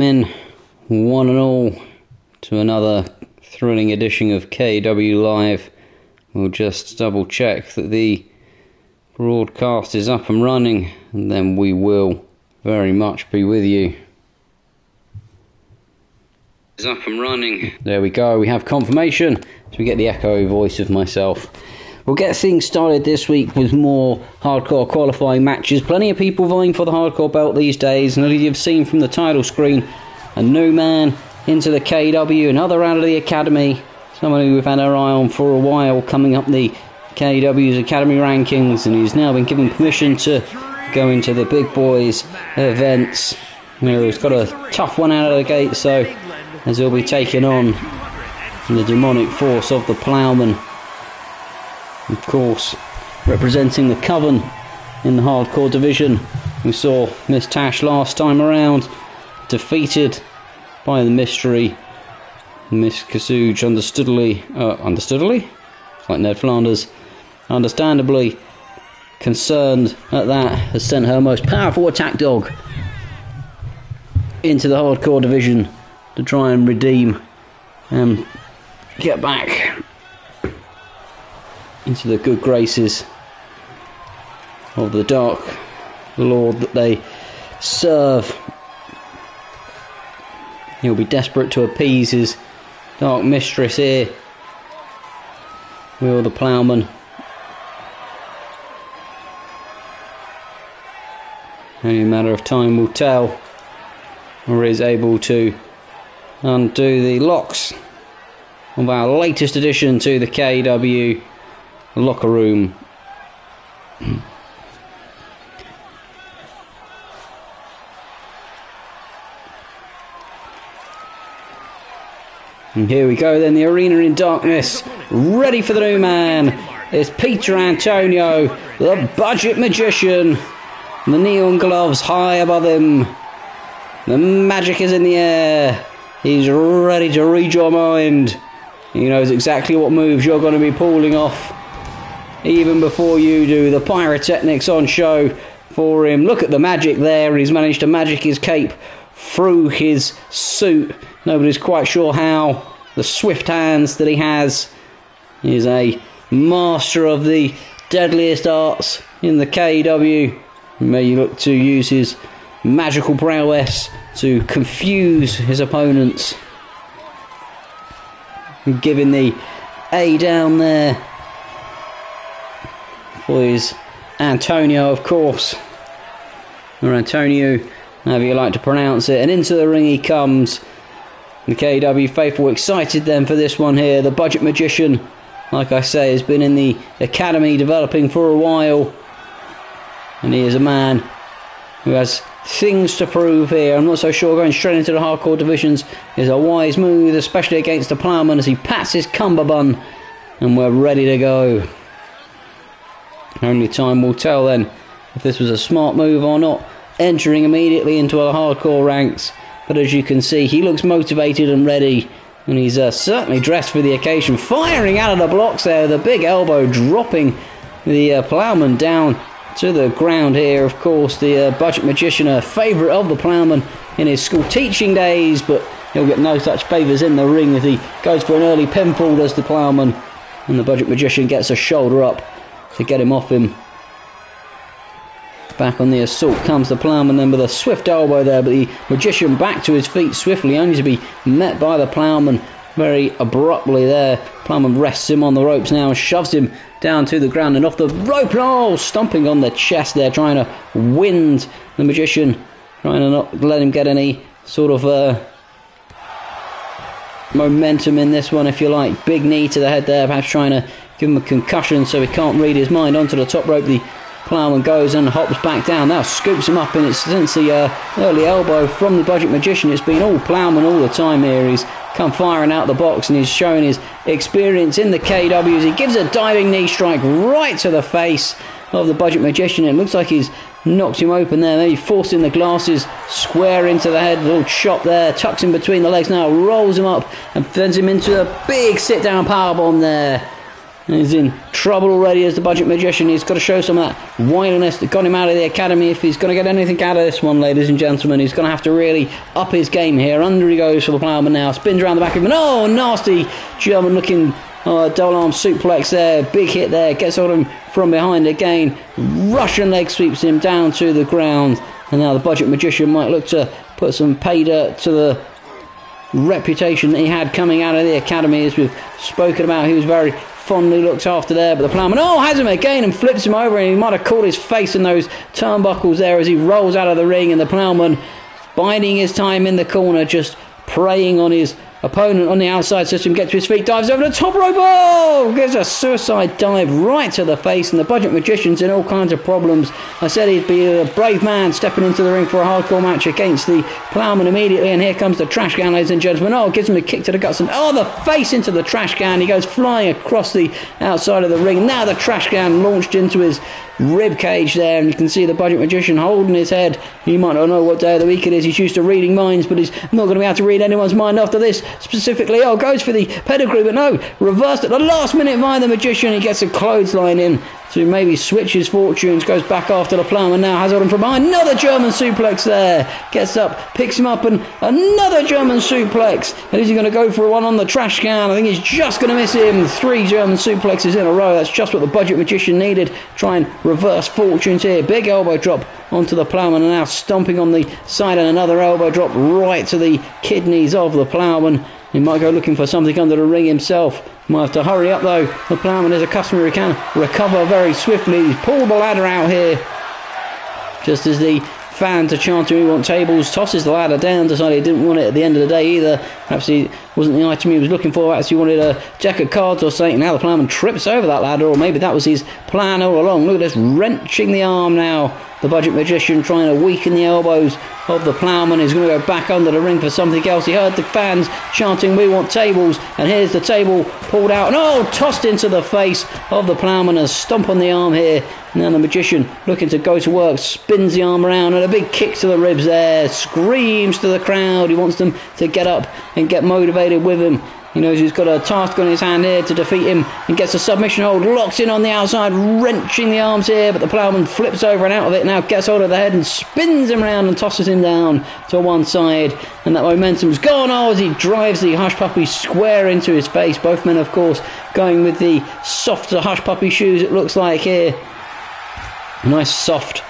In one and all to another thrilling edition of KEW Live. We'll just double check that the broadcast is up and running, and then we will very much be with you. It's up and running. There we go, we have confirmation, so we get the echo voice of myself. We'll get things started this week with more hardcore qualifying matches. Plenty of people vying for the hardcore belt these days, and as you've seen from the title screen, a new man into the KEW, another out of the academy, someone who we've had our eye on for a while, coming up the KEW's academy rankings, and he's now been given permission to go into the big boys events. He's got a tough one out of the gate, so as he'll be taking on the demonic force of the Ploughman. Of course, representing the Coven in the hardcore division. We saw Miss Tash last time around, defeated by the mystery Miss Kasuj, understandably, like Ned Flanders, understandably concerned at that, has sent her most powerful attack dog into the hardcore division to try and redeem and get back into the good graces of the Dark Lord that they serve. He'll be desperate to appease his dark mistress here, Will the Ploughman. Only a matter of time will tell, or is able to undo the locks of our latest addition to the KEW locker room. And here we go then, the arena in darkness, ready for the new man. It's Peter Antonio, the budget magician. The neon gloves high above him. The magic is in the air. He's ready to read your mind. He knows exactly what moves you're going to be pulling off, even before you do. The pyrotechnics on show for him. Look at the magic there. He's managed to magic his cape through his suit. Nobody's quite sure how. The swift hands that he has. He's a master of the deadliest arts in the KEW. May look to use his magical prowess to confuse his opponents. Giving the A down there for his Antonio, of course, or Antonio, however you like to pronounce it. And into the ring he comes. The KEW faithful excited then for this one here. The budget magician, like I say, has been in the academy developing for a while, and he is a man who has things to prove here. I'm not so sure going straight into the hardcore divisions is a wise move, especially against the Ploughman, as he pats his cummerbund, and we're ready to go. Only time will tell then if this was a smart move or not, entering immediately into the hardcore ranks. But as you can see, he looks motivated and ready, and he's certainly dressed for the occasion. Firing out of the blocks there, the big elbow dropping the Ploughman down to the ground here. Of course, the budget magician, a favourite of the Ploughman in his school teaching days, but he'll get no such favours in the ring as he goes for an early pinfall, does the Ploughman, and the budget magician gets a shoulder up to get him off him. Back on the assault comes the Ploughman then with a swift elbow there, but the magician back to his feet swiftly, only to be met by the Ploughman very abruptly there. Ploughman rests him on the ropes now and shoves him down to the ground and off the rope. Oh, stomping on the chest there, trying to wind the magician, trying to not let him get any sort of momentum in this one, if you like. Big knee to the head there, perhaps trying to give him a concussion so he can't read his mind. Onto the top rope, the Ploughman goes and hops back down. Now scoops him up, and it's since the early elbow from the budget magician, it's been all Ploughman all the time here. He's come firing out the box, and he's showing his experience in the KEWs. He gives a diving knee strike right to the face of the budget magician. It looks like he's knocked him open there, maybe forcing the glasses square into the head. A little chop there, tucks him between the legs now, rolls him up and sends him into a big sit down powerbomb there. He's in trouble already as the Budget Magician. He's got to show some of that wiliness that got him out of the academy. If he's going to get anything out of this one, ladies and gentlemen, he's going to have to really up his game here. Under he goes for the Ploughman now. Spins around the back of him. Oh, nasty German looking double arm suplex there. Big hit there. Gets on him from behind again. Russian leg sweeps him down to the ground. And now the Budget Magician might look to put some pay dirt to the reputation that he had coming out of the academy. As we've spoken about, he was very fondly looked after there, but the Ploughman has him again and flips him over, and he might have caught his face in those turnbuckles there as he rolls out of the ring, and the Ploughman biding his time in the corner, just preying on his opponent on the outside system. Gets to his feet, dives over the top rope, gives a suicide dive right to the face, and the Budget Magician's in all kinds of problems. I said he'd be a brave man stepping into the ring for a hardcore match against the Ploughman immediately, and here comes the trash can, ladies and gentlemen. Gives him a kick to the guts, and the face into the trash can. He goes flying across the outside of the ring. Now the trash can launched into his rib cage there, and you can see the Budget Magician holding his head. He might not know what day of the week it is. He's used to reading minds, but he's not going to be able to read anyone's mind after this specifically. Goes for the pedigree, but no, reversed at the last minute by the Magician. He gets a clothesline in to maybe switch his fortunes. Goes back after the Ploughman now, has on him from behind. Another German suplex there. Gets up, picks him up, and another German suplex. And is he going to go for one on the trash can? I think he's just going to miss him. 3 German suplexes in a row. That's just what the Budget Magician needed. Try and reverse fortunes here. Big elbow drop onto the Ploughman, and now stomping on the side, and another elbow drop right to the kidneys of the Ploughman. He might go looking for something under the ring himself. Might have to hurry up though. The Ploughman is a customer who can recover very swiftly. He's pulled the ladder out here just as the fans are chanting, "We want tables." Tosses the ladder down, decided he didn't want it at the end of the day either. Perhaps he wasn't the item he was looking for. Perhaps he wanted a deck of cards or something. Now the Ploughman trips over that ladder, or maybe that was his plan all along. Look at this, wrenching the arm now. The Budget Magician trying to weaken the elbows of the Ploughman. He's going to go back under the ring for something else. He heard the fans chanting, "We want tables," and here's the table pulled out and tossed into the face of the Ploughman. A stomp on the arm here. Now the Magician looking to go to work, spins the arm around, and a big kick to the ribs there. Screams to the crowd. He wants them to get up and get motivated with him. He knows he's got a task on his hand here to defeat him, and gets a submission hold, locks in on the outside, wrenching the arms here, but the Ploughman flips over and out of it, now gets hold of the head and spins him around and tosses him down to one side, and that momentum's gone as he drives the Hush Puppy square into his face. Both men, of course, going with the softer Hush Puppy shoes, it looks like here. Nice soft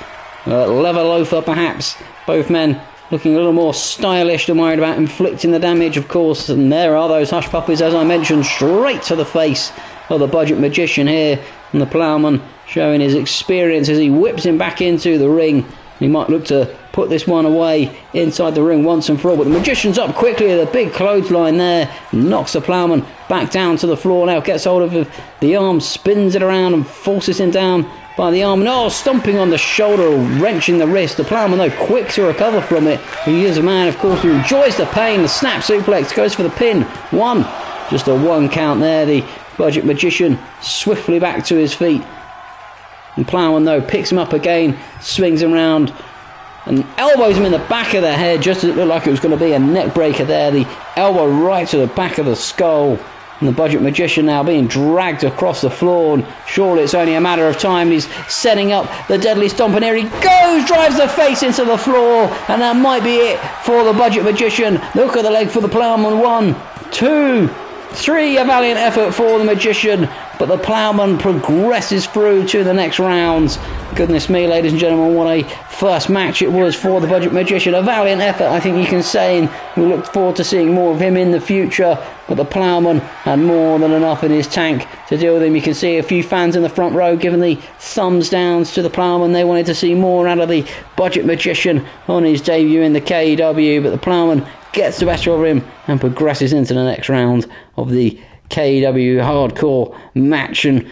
leather loafer perhaps. Both men looking a little more stylish than worried about inflicting the damage, of course. And there are those Hush Puppies, as I mentioned, straight to the face of the Budget Magician here. And the Ploughman showing his experience as he whips him back into the ring. He might look to put this one away inside the ring once and for all. But the Magician's up quickly with a big clothesline there. Knocks the Ploughman back down to the floor now. Gets hold of the arm, spins it around and forces him down by the arm. Stomping on the shoulder, wrenching the wrist. The Ploughman, though, quick to recover from it. He is a man, of course, who enjoys the pain. The snap suplex goes for the pin. Just a 1 count there. The Budget Magician swiftly back to his feet. And Ploughman, though, picks him up again, swings him around and elbows him in the back of the head, just as it looked like it was going to be a neck breaker there. The elbow right to the back of the skull. And the Budget Magician now being dragged across the floor, and surely it's only a matter of time. He's setting up the deadly stomp, and here he goes, drives the face into the floor, and that might be it for the Budget Magician. Look at the leg for the Ploughman. 1, 2, 3, a valiant effort for the Magician, but the Ploughman progresses through to the next rounds. Goodness me, ladies and gentlemen, what a first match it was for the Budget Magician. A valiant effort, I think you can say, and we look forward to seeing more of him in the future. But the Ploughman had more than enough in his tank to deal with him. You can see a few fans in the front row giving the thumbs downs to the Ploughman. They wanted to see more out of the Budget Magician on his debut in the KEW, but the Ploughman gets the better of him and progresses into the next round of the KEW hardcore match. And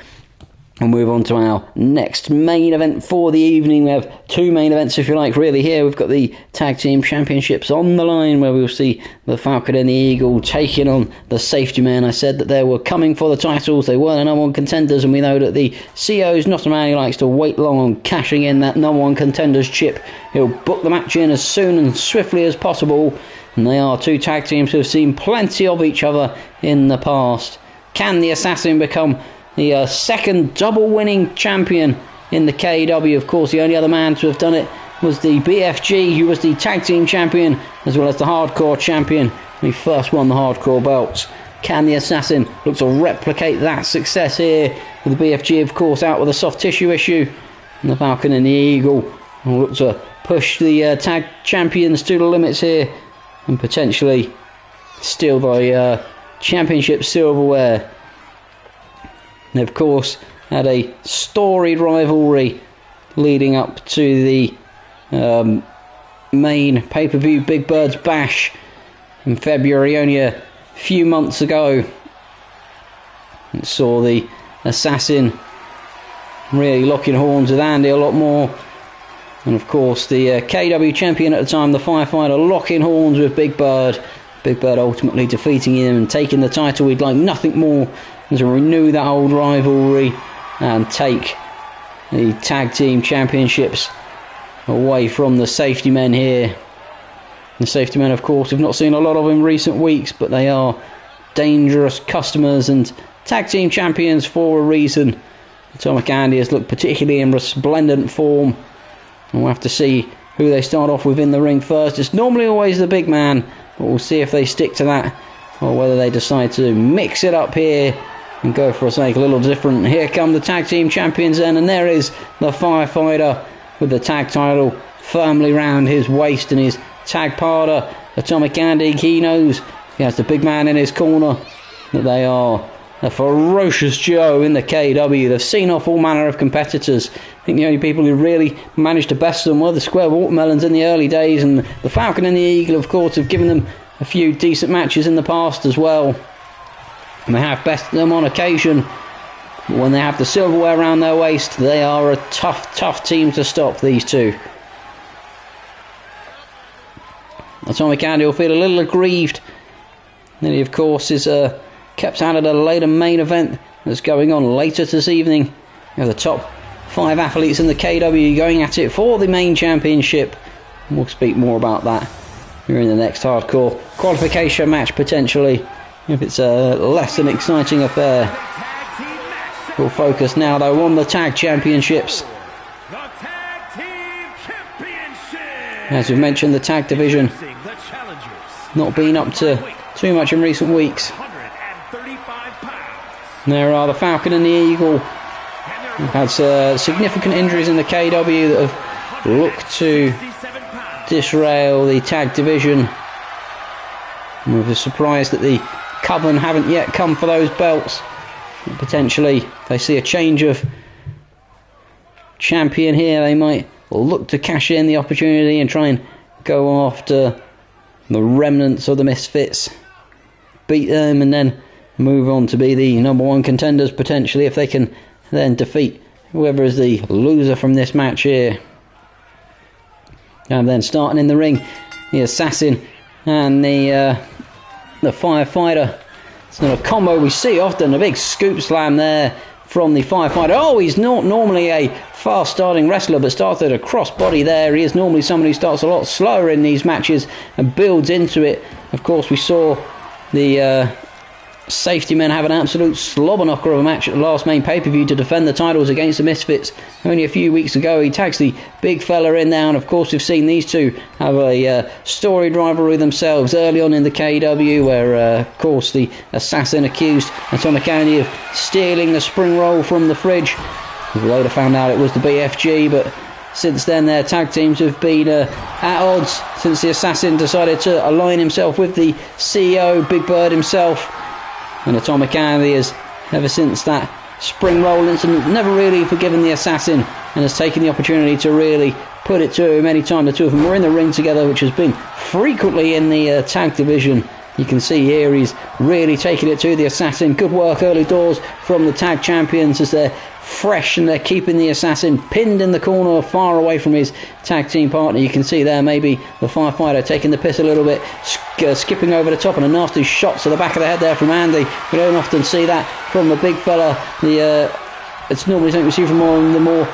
we'll move on to our next main event for the evening. We have 2 main events, if you like, really here. We've got the Tag Team Championships on the line, where we'll see the Falcon and the Eagle taking on the Safety Man. I said that they were coming for the titles. They were the number 1 contenders, and we know that the CEO is not a man who likes to wait long on cashing in that number 1 contenders chip. He'll book the match in as soon and swiftly as possible. And they are 2 tag teams who have seen plenty of each other in the past. Can the Assassin become the second double-winning champion in the KEW. Of course, the only other man to have done it was the BFG, who was the tag team champion, as well as the hardcore champion when he first won the hardcore belts. Can the Assassin look to replicate that success here? With the BFG, of course, out with a soft tissue issue. And the Falcon and the Eagle will look to push the tag champions to the limits here and potentially steal the championship silverware. And of course, had a storied rivalry leading up to the main pay-per-view Big Bird's Bash in February, only a few months ago. It saw the Assassin really locking horns with Andy a lot more, and of course the KEW champion at the time, the Firefighter, locking horns with Big Bird. Big Bird ultimately defeating him and taking the title. We'd like nothing more than to renew that old rivalry and take the tag team championships away from the safety men here. The safety men, of course, have not seen a lot of in recent weeks, but they are dangerous customers and tag team champions for a reason. Atomic Andy has looked particularly in resplendent form, and we'll have to see who they start off with in the ring first. It's normally always the big man, but we'll see if they stick to that or whether they decide to mix it up here and go for something a little different. Here come the tag team champions then, and there is the Firefighter with the tag title firmly round his waist and his tag partner, Atomic Andy. He knows he has the big man in his corner, that they are a ferocious duo in the KEW. They've seen off all manner of competitors. I think the only people who really managed to best them were the Square Watermelons in the early days, and the Falcon and the Eagle, of course, have given them a few decent matches in the past as well. And they have bested them on occasion. But when they have the silverware around their waist, they are a tough team to stop, these two. Atomic Andy will feel a little aggrieved that he, of course, is kept out of the later main event that's going on later this evening. You have the top 5 athletes in the KEW going at it for the main championship. We'll speak more about that here in the next hardcore qualification match, potentially, if it's a less than exciting affair. We'll focus now, though, on the tag championships. As we've mentioned, the tag division not been up to too much in recent weeks. There are the Falcon and the Eagle, who've had significant injuries in the KEW that have looked to disrail the tag division. And we're surprised that the Coven haven't yet come for those belts. Potentially, if they see a change of champion here, they might look to cash in the opportunity and try and go after the remnants of the Misfits, beat them, and then move on to be the number 1 contenders, potentially, if they can then defeat whoever is the loser from this match here. And then starting in the ring, the Assassin and the Firefighter. It's not a combo we see often, a big scoop slam there from the Firefighter. Oh, he's not normally a fast starting wrestler, but started a crossbody there. He is normally someone who starts a lot slower in these matches and builds into it. Of course, we saw the safety men have an absolute slobber knocker of a match at the last main pay-per-view to defend the titles against the Misfits. Only a few weeks ago, he tags the big fella in now, and of course we've seen these two have a storied rivalry themselves early on in the KEW, where of course the Assassin accused Atomic Andy of stealing the spring roll from the fridge. We later found out it was the BFG, but since then their tag teams have been at odds since the Assassin decided to align himself with the CEO, Big Bird himself. And Atomic Andy has, ever since that spring roll incident, never really forgiven the Assassin and has taken the opportunity to really put it to him any time the two of them were in the ring together, which has been frequently in the tag division. You can see here he's really taking it to the Assassin. Good work early doors from the tag champions as they're fresh and they're keeping the Assassin pinned in the corner far away from his tag team partner. You can see there maybe the Firefighter taking the piss a little bit, skipping over the top, and a nasty shot to the back of the head there from Andy. We don't often see that from the big fella. It's normally something we see from the more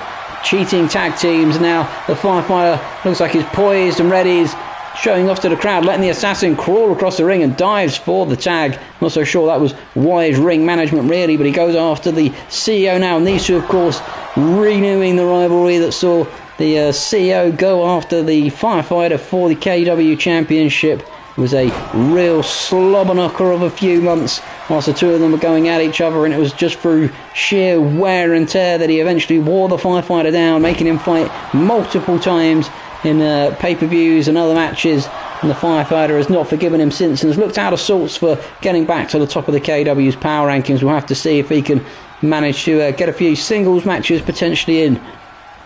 cheating tag teams. Now the Firefighter looks like he's poised and ready. He's showing off to the crowd, letting the Assassin crawl across the ring and dives for the tag. Not so sure that was wise ring management really, but he goes after the CEO now. And these two, of course, renewing the rivalry that saw the CEO go after the firefighter for the KEW Championship. It was a real slobber knocker of a few months whilst the two of them were going at each other, and it was just through sheer wear and tear that he eventually wore the firefighter down, making him fight multiple times in pay-per-views and other matches, and the firefighter has not forgiven him since and has looked out of sorts for getting back to the top of the KEW's power rankings. We'll have to see if he can manage to get a few singles matches potentially in,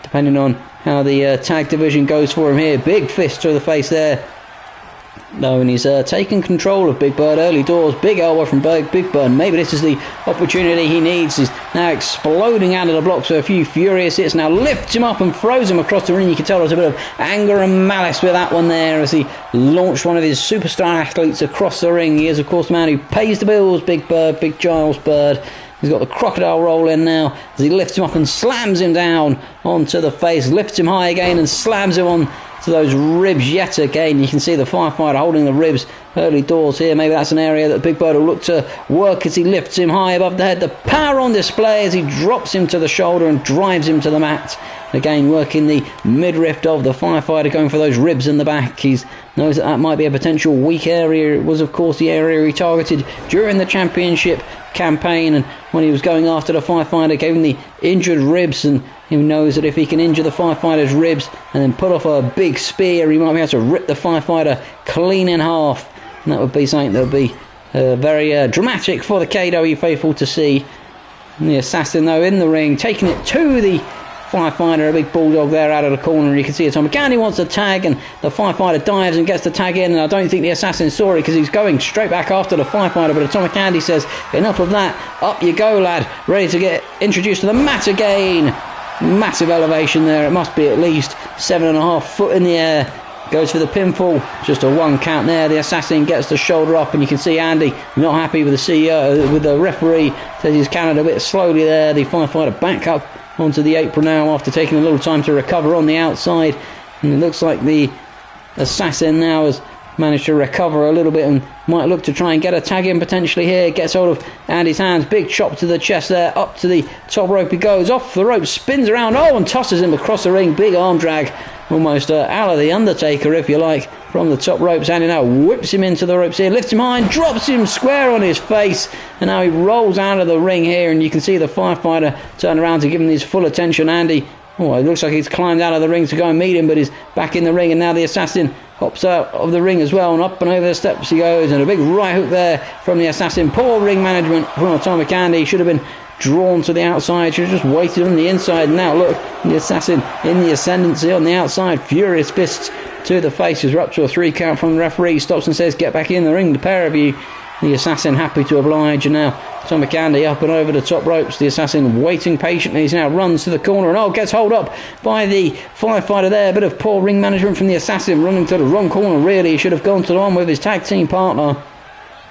depending on how the tag division goes for him here. Big fist to the face there. No, and he's taken control of Big Bird early doors. Big elbow from Big Bird. Maybe this is the opportunity he needs. He's now exploding out of the blocks with a few furious hits. Now lifts him up and throws him across the ring. You can tell there's a bit of anger and malice with that one there as he launched one of his superstar athletes across the ring. He is, of course, the man who pays the bills, Big Bird, Big Giles Bird. He's got the crocodile roll in now as he lifts him up and slams him down onto the face. Lifts him high again and slams him on to those ribs yet again. You can see the firefighter holding the ribs early doors here. Maybe that's an area that Big Bird will look to work as he lifts him high above the head. The power on display as he drops him to the shoulder and drives him to the mat. Again, working the midriff of the firefighter, going for those ribs in the back. He knows that might be a potential weak area. It was, of course, the area he targeted during the championship campaign, and when he was going after the firefighter, gave him the injured ribs, and he knows that if he can injure the firefighter's ribs and then put off a big spear, he might be able to rip the firefighter clean in half, and that would be something that would be very dramatic for the KEW faithful to see. And the Assassin, though, in the ring, taking it to the firefighter, a big bulldog there out of the corner, and you can see Atomic Andy wants to tag, and the firefighter dives and gets the tag in, and I don't think the Assassin saw it because he's going straight back after the firefighter, but Atomic Andy says, enough of that, up you go lad, ready to get introduced to the mat again. Massive elevation there, it must be at least 7.5 foot in the air. Goes for the pinfall, just a 1 count there. The Assassin gets the shoulder up, and you can see Andy not happy with the CEO, with the referee, says he's counted a bit slowly there. The firefighter back up onto the apron now after taking a little time to recover on the outside, and it looks like the Assassin now has managed to recover a little bit and might look to try and get a tag in potentially here. Gets hold of Andy's hands, big chop to the chest there, up to the top rope he goes, off the rope, spins around, and tosses him across the ring. Big arm drag, almost out of the Undertaker if you like, from the top ropes. Andy now whips him into the ropes here, lifts him high and drops him square on his face, and now he rolls out of the ring here, and you can see the firefighter turn around to give him his full attention. Andy, it looks like he's climbed out of the ring to go and meet him, but he's back in the ring, and now the Assassin hops out of the ring as well, and up and over the steps he goes, and a big right hook there from the Assassin. Poor ring management from Atomic Andy. Should have been drawn to the outside, should have just waited on the inside. Now look, the Assassin in the ascendancy on the outside, furious fists to the faces. We're up to a 3 count from the referee. He stops and says, get back in the ring, the pair of you. The Assassin happy to oblige, and now Atomic Andy up and over the top ropes. The Assassin waiting patiently. He now runs to the corner and gets hold up by the firefighter there. A bit of poor ring management from the Assassin, running to the wrong corner really. He should have gone to the one with his tag team partner.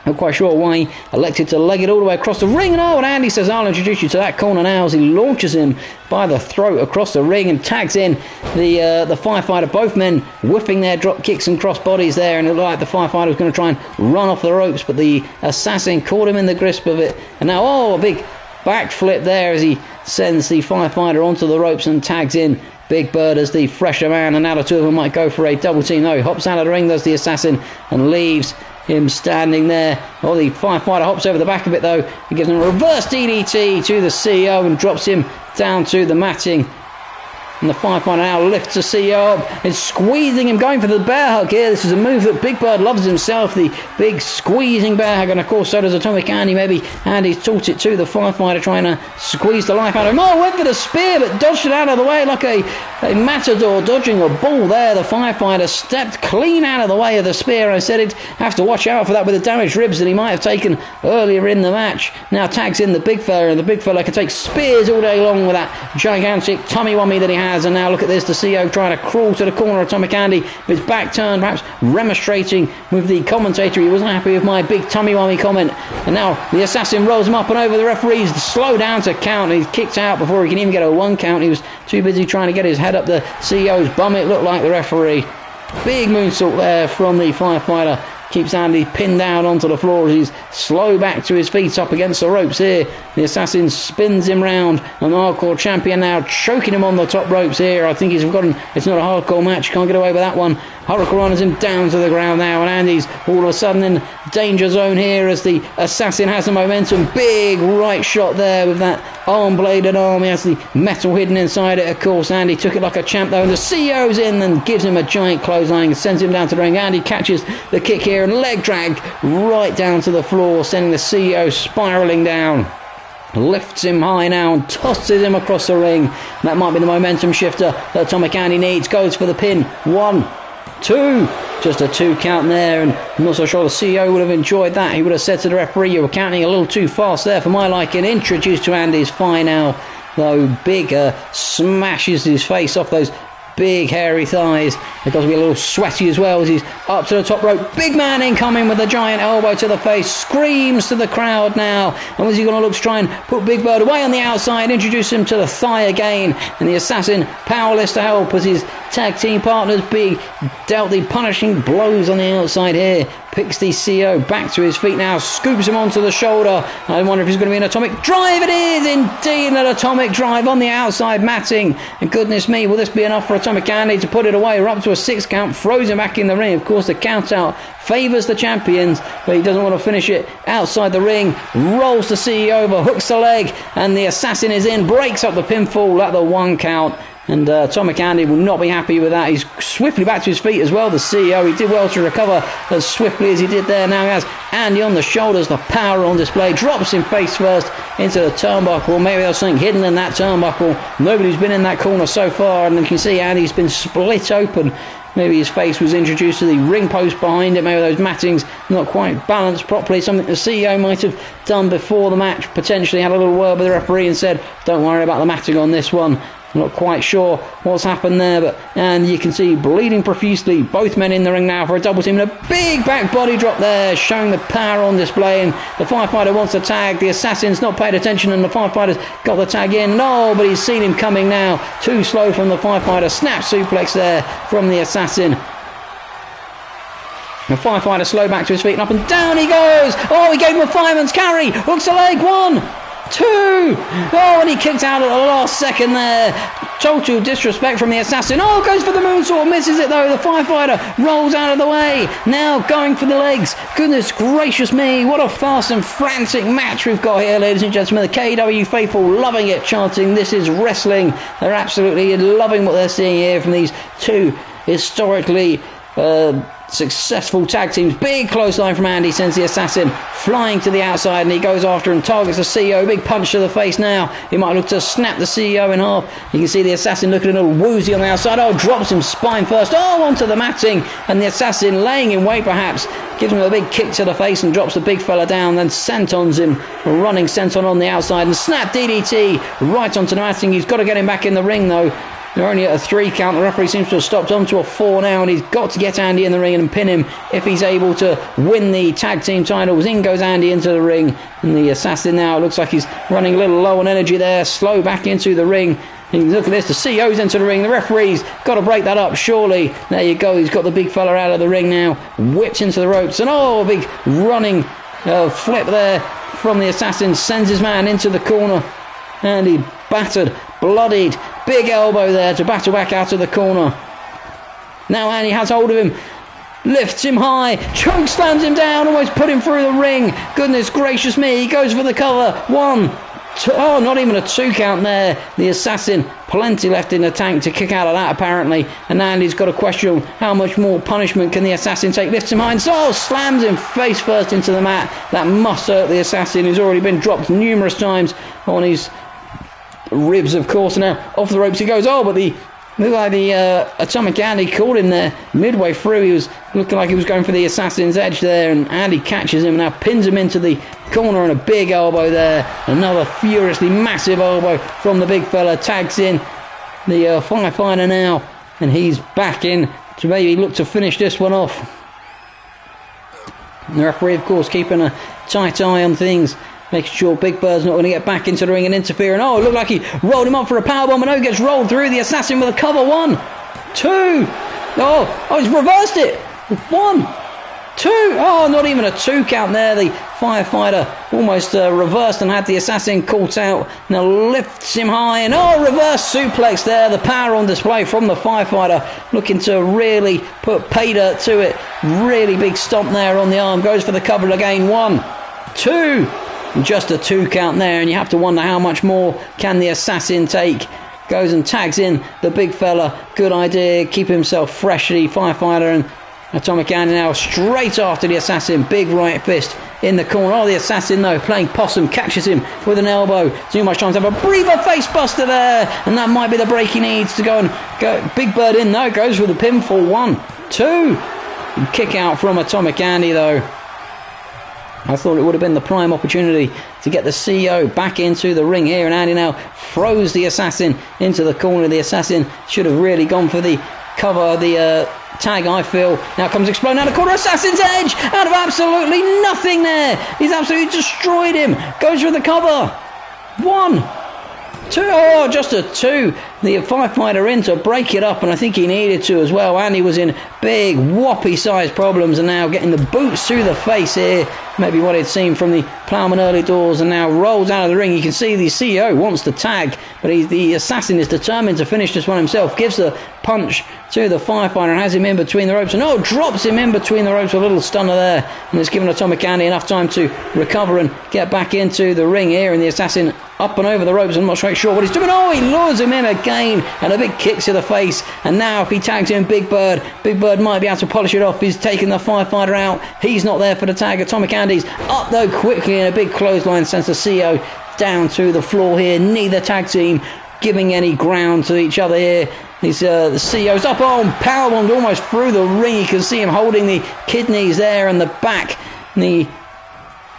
Not quite sure why he elected to leg it all the way across the ring, and Andy says, I'll introduce you to that corner now, as he launches him by the throat across the ring and tags in the firefighter. Both men whipping their drop kicks and cross bodies there, and it looked like the firefighter was going to try and run off the ropes, but the Assassin caught him in the grasp of it, and now a big backflip there as he sends the firefighter onto the ropes and tags in Big Bird as the fresher man, and now the two of them might go for a double team. No, he hops out of the ring, does the Assassin, and leaves him standing there. The firefighter hops over the back of it though. He gives him a reverse DDT to the CEO and drops him down to the matting. And the firefighter now lifts the CEO up and squeezing him, going for the bear hug here. This is a move that Big Bird loves himself, the big squeezing bear hug, and of course so does Atomic Andy. Maybe Andy's taught it to the firefighter, trying to squeeze the life out of him. Went for the spear but dodged it out of the way like a matador dodging a bull there. The firefighter stepped clean out of the way of the spear. I said he'd have to watch out for that with the damaged ribs that he might have taken earlier in the match. Now tags in the big fella, and the big fella can take spears all day long with that gigantic tummy wummy that he has. And now look at this, the CEO trying to crawl to the corner of Atomic Andy with his back turned, perhaps remonstrating with the commentator. He wasn't happy with my big tummy wummy comment. And now the Assassin rolls him up and over. The referee's slow down to count, and he's kicked out before he can even get a 1 count. He was too busy trying to get his head up the CEO's bum, it looked like, the referee. Big moonsault there from the firefighter. Keeps Andy pinned down onto the floor as he's slow back to his feet up against the ropes here. The assassin spins him round, and the hardcore champion now choking him on the top ropes here. I think he's forgotten it's not a hardcore match, can't get away with that one. Hurricanrana's him down to the ground now, and Andy's all of a sudden in danger zone here as the assassin has the momentum. Big right shot there with that arm-bladed arm. He has the metal hidden inside it, of course. Andy took it like a champ though, and the CEO's in and gives him a giant clothesline, sends him down to the ring. Andy catches the kick here and leg drag right down to the floor, sending the CEO spiralling down. Lifts him high now and tosses him across the ring. That might be the momentum shifter that Atomic Andy needs. Goes for the pin. 1, 2, just a 2 count there, and I'm not so sure the CEO would have enjoyed that. He would have said to the referee, you were counting a little too fast there for my liking. Introduced to Andy's Fire now, though. Big smashes his face off those big hairy thighs. It does be a little sweaty as well as he's up to the top rope. Big man incoming with a giant elbow to the face. Screams to the crowd now. And was he going to look to try and put Big Bird away on the outside, introduce him to the thigh again, and the assassin powerless to help as his tag team partners being dealt the punishing blows on the outside here. Picks the CEO back to his feet now, scoops him onto the shoulder. I wonder if he's going to be an atomic drive. It is indeed an atomic drive on the outside matting. And goodness me, will this be enough for Atomic Andy to put it away? We're up to a 6 count, throws him back in the ring. Of course, the count out favours the champions, but he doesn't want to finish it outside the ring. Rolls the CEO over, hooks the leg, and the assassin is in, breaks up the pinfall at the 1 count. And Atomic Andy will not be happy with that. He's swiftly back to his feet as well, the CEO. He did well to recover as swiftly as he did there. Now he has Andy on the shoulders, the power on display. Drops him face first into the turnbuckle. Maybe there's something hidden in that turnbuckle. Nobody's been in that corner so far. And you can see Andy's been split open. Maybe his face was introduced to the ring post behind it. Maybe those mattings not quite balanced properly. Something the CEO might have done before the match. Potentially had a little word with the referee and said, don't worry about the matting on this one. I'm not quite sure what's happened there, and you can see bleeding profusely. Both men in the ring now for a double team, and a big back body drop there, showing the power on display. And the firefighter wants to tag. The assassin's not paid attention, and the firefighter's got the tag in. No, but he's seen him coming now. Too slow from the firefighter. Snap suplex there from the assassin. The firefighter slow back to his feet, and up and down he goes. Oh, he gave him a fireman's carry. Hooks the leg. 1, 2. Oh, and he kicked out at the last second there. Total disrespect from the assassin. Oh, goes for the moonsault, misses it though. The firefighter rolls out of the way. Now going for the legs. Goodness gracious me, what a fast and frantic match we've got here, ladies and gentlemen. The KEW faithful loving it, chanting, this is wrestling. They're absolutely loving what they're seeing here from these two historically successful tag teams. Big close line from Andy, sends the assassin flying to the outside, and he goes after and targets the CEO. Big punch to the face now. He might look to snap the CEO in half. You can see the assassin looking a little woozy on the outside. Oh, drops him spine first. Oh, onto the matting, and the assassin laying in wait perhaps, gives him a big kick to the face and drops the big fella down, then sentons him, running senton on the outside, and snap DDT right onto the matting. He's got to get him back in the ring though. They're only at a 3 count. The referee seems to have stopped on to a 4 now, and he's got to get Andy in the ring and pin him if he's able to win the tag team titles. In goes Andy into the ring, and the assassin now looks like he's running a little low on energy there. Slow back into the ring. And look at this, the CEO's into the ring. The referee's got to break that up, surely. There you go, he's got the big fella out of the ring now. Whips into the ropes, and oh, a big running flip there from the assassin. Sends his man into the corner. Andy battered, bloodied, big elbow there to battle back out of the corner. Now Andy has hold of him, lifts him high, choke slams him down, almost put him through the ring. Goodness gracious me, he goes for the cover. 1, 2, oh, not even a 2 count there. The assassin, plenty left in the tank to kick out of that apparently, and Andy's got to question how much more punishment can the assassin take. Lifts him high and slams him face first into the mat. That must hurt the assassin, who's already been dropped numerous times on his ribs, of course. Now off the ropes he goes. Oh, but the looked like the Atomic Andy caught him there midway through. He was looking like he was going for the assassin's edge there, and Andy catches him and now pins him into the corner, and a big elbow there. Another furiously massive elbow from the big fella. Tags in the firefighter now, and he's back in to maybe look to finish this one off. And the referee, of course, keeping a tight eye on things, making sure Big Bird's not going to get back into the ring and interfere. And oh, it looked like he rolled him up for a powerbomb, and oh, he gets rolled through. The assassin with a cover. 1, 2. Oh, he's reversed it. 1, 2. Oh, not even a 2 count there. The firefighter almost reversed and had the assassin caught out. Now lifts him high and reverse suplex there. The power on display from the firefighter, looking to really put pay dirt to it. Really big stomp there on the arm. Goes for the cover again. 1, 2. And just a 2 count there, and you have to wonder how much more can the assassin take. Goes and tags in the big fella. Good idea. Keep himself fresh. The firefighter and Atomic Andy now straight after the assassin. Big right fist in the corner. Oh, the assassin though, playing possum, catches him with an elbow. Too much time to have a breather face buster there, and that might be the break he needs to go. Big Bird in though, goes for the pinfall. 1, 2. And kick out from Atomic Andy though. I thought it would have been the prime opportunity to get the CEO back into the ring here, and Andy now throws the assassin into the corner. The assassin should have really gone for the cover, the tag, I feel. Now comes exploding out the corner. Assassin's Edge out of absolutely nothing there. He's absolutely destroyed him. Goes for the cover. 1, 2. Oh, just a 2. The firefighter in to break it up, and I think he needed to as well. Andy was in big whoppy sized problems, and now getting the boots through the face here. Maybe what he'd seen from the Plowman early doors, and now rolls out of the ring. You can see the CEO wants to tag, but the assassin is determined to finish this one himself. Gives the punch to the firefighter and has him in between the ropes, and drops him in between the ropes. A little stunner there, and it's given Atomic Andy enough time to recover and get back into the ring here, and the assassin up and over the ropes. I'm not quite sure what he's doing. He lures him in again, and a big kick to the face, and now if he tags in Big Bird might be able to polish it off. He's taking the firefighter out. He's not there for the tag. Atomic Andy's up though quickly, and a big clothesline sends the CEO down to the floor here. Neither tag team giving any ground to each other here. The CEO's up on powerbombed almost through the ring. You can see him holding the kidneys there and the back. The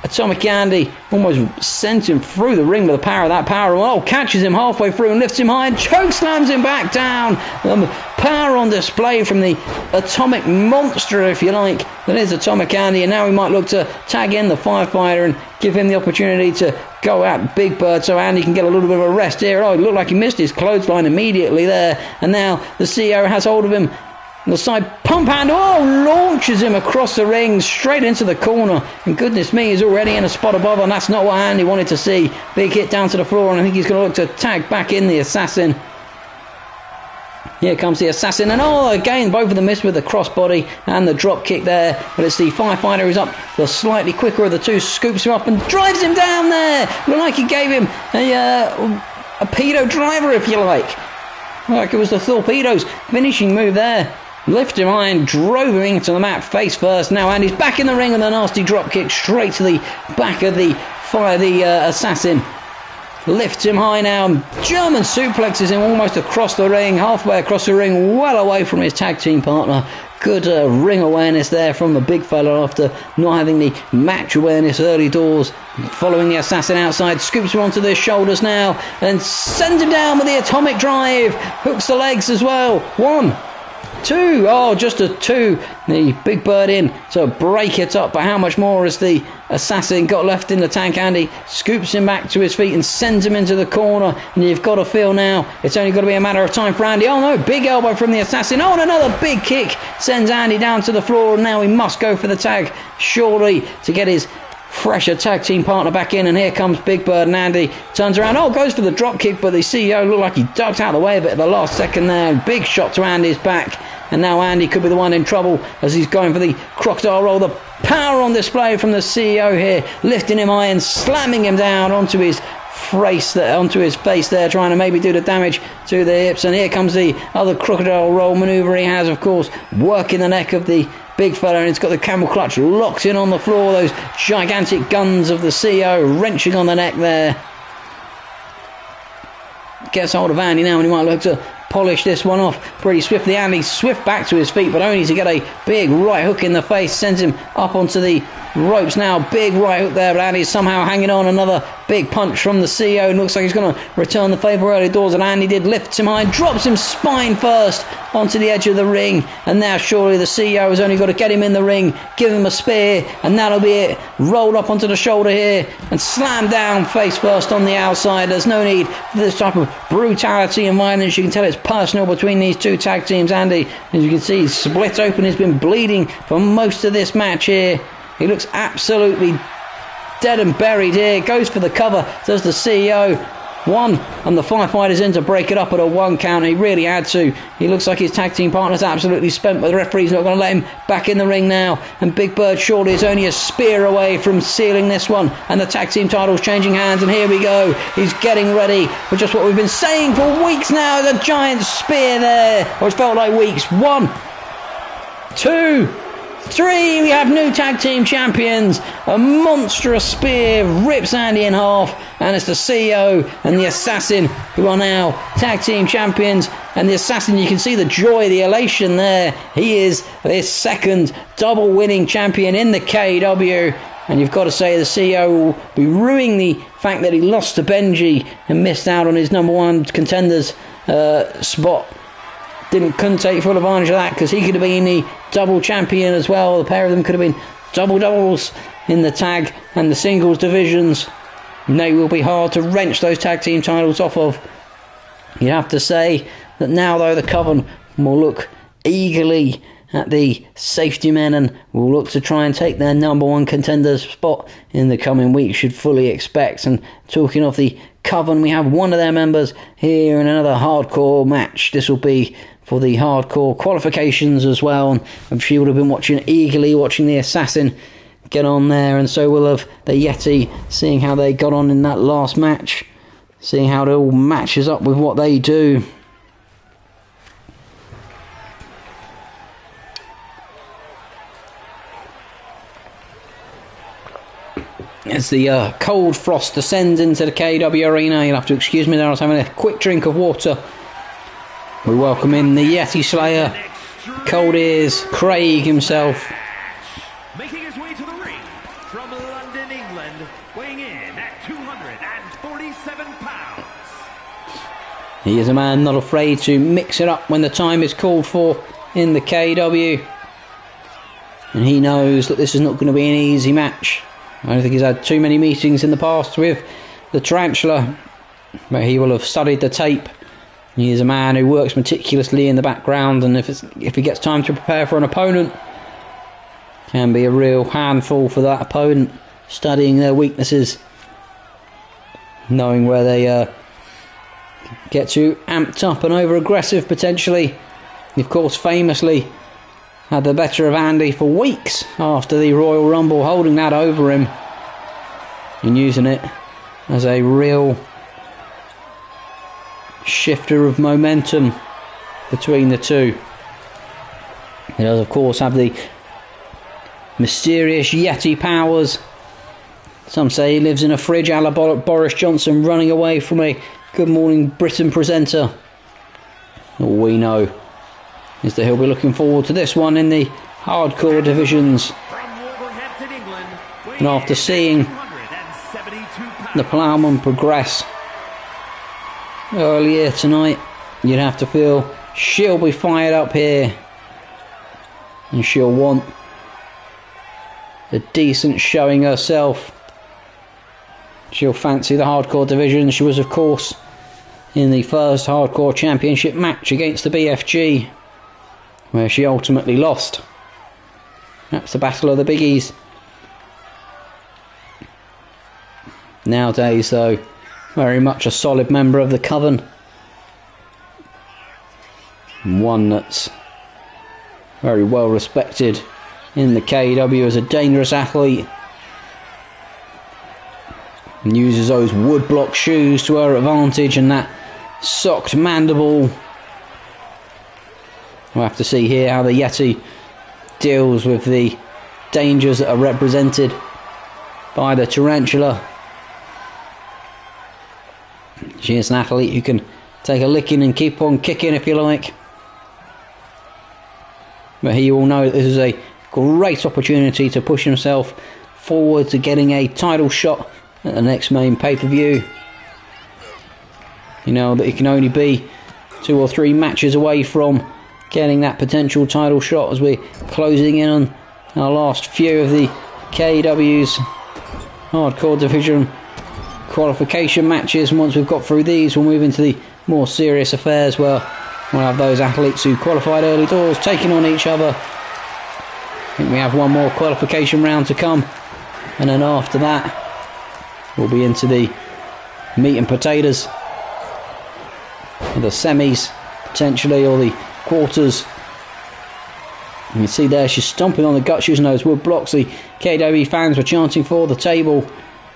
Atomic Andy almost sent him through the ring with the power of that power. Catches him halfway through and lifts him high and choke slams him back down. Power on display from the Atomic Monster, if you like. That is Atomic Andy, and now we might look to tag in the firefighter and give him the opportunity to go at Big Bird so Andy can get a little bit of a rest here. It looked like he missed his clothesline immediately there, and now the CEO has hold of him. The side pump hand, launches him across the ring, straight into the corner. And goodness me, he's already in a spot above, and that's not what Andy wanted to see. Big hit down to the floor, and I think he's going to look to tag back in the assassin. Here comes the assassin, and again, both of them missed with the crossbody and the drop kick there. But it's the firefighter who's up, the slightly quicker of the two, scoops him up and drives him down there. Looked like he gave him a pedo driver, if you like. Like it was the Torpedoes finishing move there. Lifted him high and drove him into the mat face first. Now Andy's back in the ring, and a nasty drop kick straight to the back of the assassin. Lifts him high now, German suplexes him almost across the ring, halfway across the ring, well away from his tag team partner. Good ring awareness there from the big fella after not having the match awareness early doors. Following the assassin outside, scoops him onto their shoulders now and sends him down with the atomic drive. Hooks the legs as well. 1, 2. Just a 2. The Big Bird in to break it up, but how much more has the assassin got left in the tank? Andy scoops him back to his feet and sends him into the corner, and you've got to feel now it's only got to be a matter of time for Andy. Big elbow from the assassin. And another big kick sends Andy down to the floor, and now he must go for the tag surely to get his fresher tag team partner back in. And here comes Big Bird, and Andy turns around, goes for the drop kick, but the CEO looked like he ducked out of the way of it at the last second there. Big shot to Andy's back, and now Andy could be the one in trouble as he's going for the crocodile roll. The power on display from the CEO here, lifting him high and slamming him down onto his face there, trying to maybe do the damage to the hips. And here comes the other crocodile roll maneuver he has, of course, working the neck of the big fella, and it's got the camel clutch locked in on the floor. Those gigantic guns of the CEO wrenching on the neck there. Gets hold of Andy now, and he might look to polish this one off pretty swiftly. Andy swift back to his feet, but only to get a big right hook in the face. Sends him up onto the ropes now. Big right hook there, but Andy's somehow hanging on. Another big punch from the CEO, and looks like he's going to return the favour early doors, and Andy lifts him high, drops him spine first onto the edge of the ring, and now surely the CEO has only got to get him in the ring, give him a spear, and that'll be it. Rolled up onto the shoulder here and slammed down face first on the outside. There's no need for this type of brutality and violence. You can tell it's personal between these two tag teams, Andy. As you can see, he's split open. He's been bleeding for most of this match here. He looks absolutely dead and buried here. Goes for the cover, does the CEO. One, and the firefighters in to break it up at a 1 count. He really had to. He looks like his tag team partner's absolutely spent, but the referee's not going to let him back in the ring now. And Big Bird surely is only a spear away from sealing this one. And the tag team title's changing hands, and here we go. He's getting ready for just what we've been saying for weeks now. The giant spear there. Or it's felt like weeks. 1, 2, 3, we have new tag team champions. A monstrous spear rips Andy in half, and it's the CEO and the Assassin who are now tag team champions. And the Assassin, you can see the joy, the elation there. He is his second double winning champion in the KEW. And you've got to say the CEO will be ruining the fact that he lost to Benji and missed out on his number 1 contenders spot. Couldn't take full advantage of that, because he could have been the double champion as well. The pair of them could have been doubles in the tag and the singles divisions. And they will be hard to wrench those tag team titles off of. You have to say that now, though, the Coven will look eagerly at the safety men and will look to try and take their number 1 contenders spot in the coming week, should fully expect. And talking of the Coven, we have one of their members here in another hardcore match. This will be for the hardcore qualifications as well, and I'm sure you would have been eagerly watching the Assassin get on there, and so will have the Yeti, seeing how they got on in that last match, seeing how it all matches up with what they do. As the cold frost descends into the KEW arena, you'll have to excuse me there, I was having a quick drink of water. We welcome in the Yeti Slayer, Cold Ears, Craig himself. Making his way to the ring from London, England, weighing in at 247 pounds. He is a man not afraid to mix it up when the time is called for in the KEW. And he knows that this is not going to be an easy match. I don't think he's had too many meetings in the past with the Tarantula, but he will have studied the tape. He is a man who works meticulously in the background, and if he gets time to prepare for an opponent, can be a real handful for that opponent, studying their weaknesses, knowing where they get too amped up and over aggressive potentially. He, of course, famously had the better of Andy for weeks after the Royal Rumble, holding that over him and using it as a real shifter of momentum between the two. He does, of course, have the mysterious Yeti powers. Some say he lives in a fridge, a la Boris Johnson running away from a Good Morning Britain presenter. All we know is that he'll be looking forward to this one in the hardcore divisions. And after seeing the Ploughman progress earlier tonight, you'd have to feel she'll be fired up here, and she'll want a decent showing herself. She'll fancy the hardcore division. She was, of course, in the first hardcore championship match against the BFG, where she ultimately lost. That's the battle of the biggies. Nowadays, though, very much a solid member of the Coven. One that's very well respected in the KEW as a dangerous athlete. And uses those woodblock shoes to her advantage, and that socked mandible. We'll have to see here how the Yeti deals with the dangers that are represented by the Tarantula. She is an athlete who can take a licking and keep on kicking, if you like. But he will know that this is a great opportunity to push himself forward to getting a title shot at the next main pay-per-view. You know that he can only be 2 or 3 matches away from getting that potential title shot, as we're closing in on our last few of the KEW's hardcore division qualification matches. And once we've got through these, we'll move into the more serious affairs, where We'll have those athletes who qualified early doors taking on each other. I think we have one more qualification round to come, and then after that we'll be into the meat and potatoes, the semis potentially, or the quarters. You can see there she's stomping on the guts using those wood blocks. The KEW fans were chanting for the table,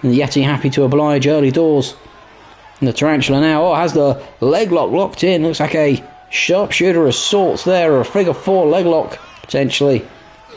and the Yeti happy to oblige early doors. And the Tarantula now has the leg lock locked in. Looks like a sharpshooter of sorts there, or a figure four leg lock potentially.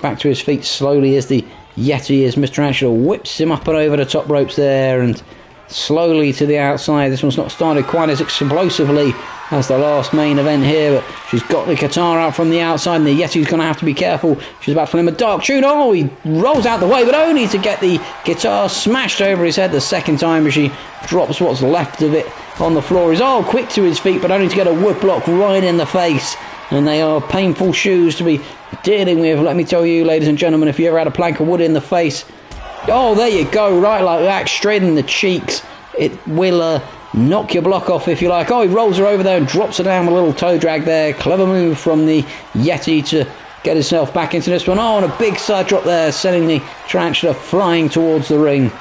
Back to his feet slowly as the Yeti, as Mr. Tarantula whips him up and over the top ropes there, and slowly to the outside. This one's not started quite as explosively as the last main event here, but she's got the guitar out from the outside, and the Yeti's going to have to be careful. She's about to play him a dark tune. Oh, he rolls out the way, but only to get the guitar smashed over his head the second time as she drops what's left of it on the floor. He's quick to his feet, but only to get a wood block right in the face. And they are painful shoes to be dealing with. Let me tell you, ladies and gentlemen, if you ever had a plank of wood in the face, oh, there you go, right like that, straight in the cheeks. It will knock your block off if you like. Oh, he rolls her over there and drops her down with a little toe drag there. Clever move from the Yeti to get himself back into this one. Oh, and a big side drop there, sending the Tarantula flying towards the ring.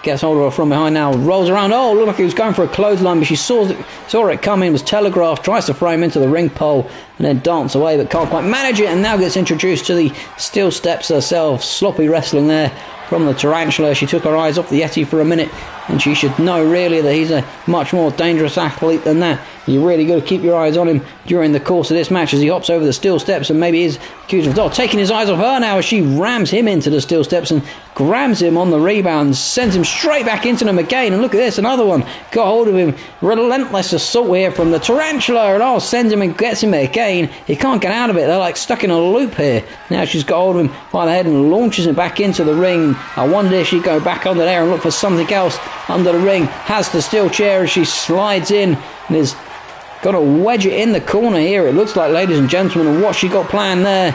Gets hold of her from behind now, rolls around. Oh, looked like he was going for a clothesline, but she saw it coming, was telegraphed, tries to throw him into the ring pole and then dance away, but can't quite manage it, and now gets introduced to the steel steps herself. Sloppy wrestling there from the Tarantula. She took her eyes off the Yeti for a minute, and she should know really that he's a much more dangerous athlete than that. You really got to keep your eyes on him during the course of this match as he hops over the steel steps and maybe is accused of taking his eyes off her now as she rams him into the steel steps and grabs him on the rebound, sends him straight back into them again. And look at this, another one got hold of him. Relentless assault here from the Tarantula, and sends him and gets him again. He can't get out of it. They're like stuck in a loop here. Now she's got hold of him by the head and launches him back into the ring. I wonder if she'd go back under there and look for something else under the ring. Has the steel chair as she slides in and is got to wedge it in the corner here, it looks like, ladies and gentlemen. And what she got planned there,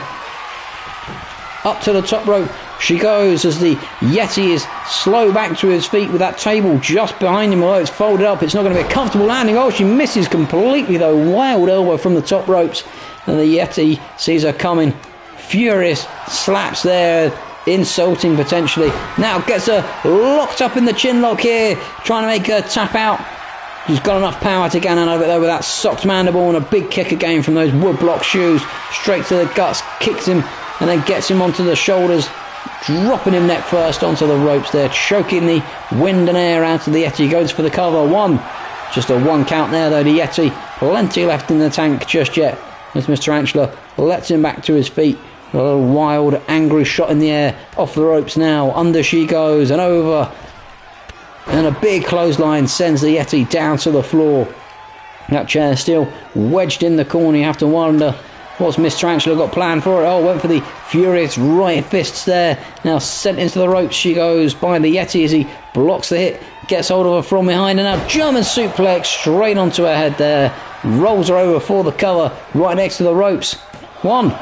up to the top rope she goes as the Yeti is slow back to his feet with that table just behind him. Although it's folded up, it's not going to be a comfortable landing. Oh, she misses completely though. Wild elbow from the top ropes, and the Yeti sees her coming. Furious slaps there, insulting potentially. Now gets her locked up in the chin lock here, trying to make her tap out. She's got enough power to get out of it though with that socked mandible, and a big kick again from those wood block shoes. Straight to the guts, kicks him and then gets him onto the shoulders, dropping him neck first onto the ropes there, choking the wind and air out of the Yeti. Goes for the cover. One. Just a one count there though. The Yeti, plenty left in the tank just yet, as Mr. Tarantula lets him back to his feet. A little wild, angry shot in the air, off the ropes now. Under she goes and over. And a big clothesline sends the Yeti down to the floor. That chair still wedged in the corner. You have to wonder what's Miss Tarantula got planned for it. Oh, went for the furious right fists there. Now sent into the ropes she goes by the Yeti as he blocks the hit. Gets hold of her from behind, and now German suplex straight onto her head there. Rolls her over for the cover right next to the ropes. One.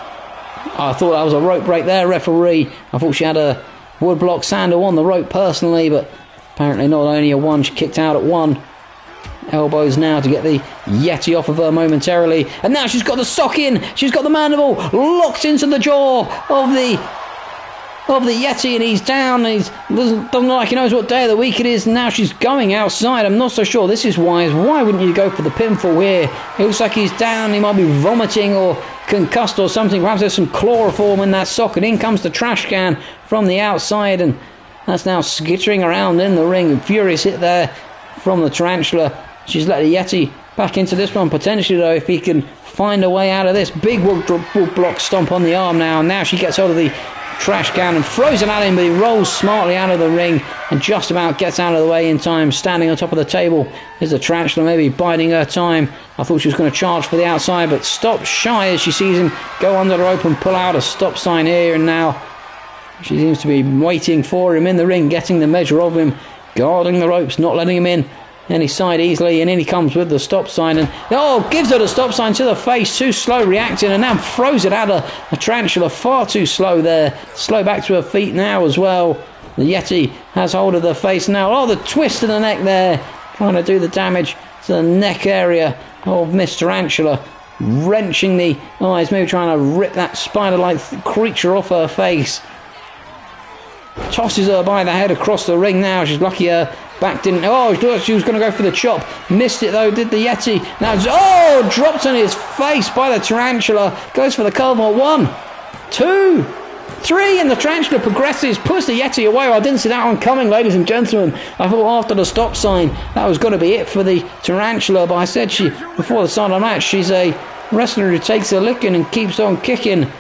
I thought that was a rope break there, referee. I thought she had a woodblock sandal on the rope personally, but apparently not. Only a one. She kicked out at one. Elbows now to get the Yeti off of her momentarily, and now she's got the sock in. She's got the mandible locked into the jaw of the Yeti, and he's down. He doesn't look like he knows what day of the week it is. Now she's going outside. I'm not so sure this is wise. Why wouldn't you go for the pinfall here? It looks like he's down. He might be vomiting or concussed or something. Perhaps there's some chloroform in that sock, and in comes the trash can from the outside, and that's now skittering around in the ring. Furious hit there from the Tarantula. She's let the Yeti back into this one potentially though, if he can find a way out of this. Big wood block stomp on the arm now, and now she gets hold of the trash can and throws it at him, but he rolls smartly out of the ring and just about gets out of the way in time. Standing on top of the table is the Tarantula, maybe biding her time. I thought she was going to charge for the outside, but stops shy as she sees him go under the rope and pull out a stop sign here, and now she seems to be waiting for him in the ring, getting the measure of him, guarding the ropes, not letting him in any side easily, and in he comes with the stop sign, and gives her the stop sign to the face. Too slow reacting, and now throws it at her. The Tarantula far too slow there, slow back to her feet now as well. The Yeti has hold of the face now. The twist in the neck there, trying to do the damage to the neck area of Miss Tarantula, wrenching the eyes, maybe trying to rip that spider-like creature off her face. Tosses her by the head across the ring now. She's lucky her back didn't... Oh, she was going to go for the chop. Missed it though, did the Yeti. Now, oh, dropped on his face by the Tarantula. Goes for the cover. 1, 2, 3, and the Tarantula progresses, puts the Yeti away. Well, I didn't see that one coming, ladies and gentlemen. I thought after the stop sign, that was going to be it for the Tarantula. But I said before the start of the match, she's a wrestler who takes a licking and keeps on kicking.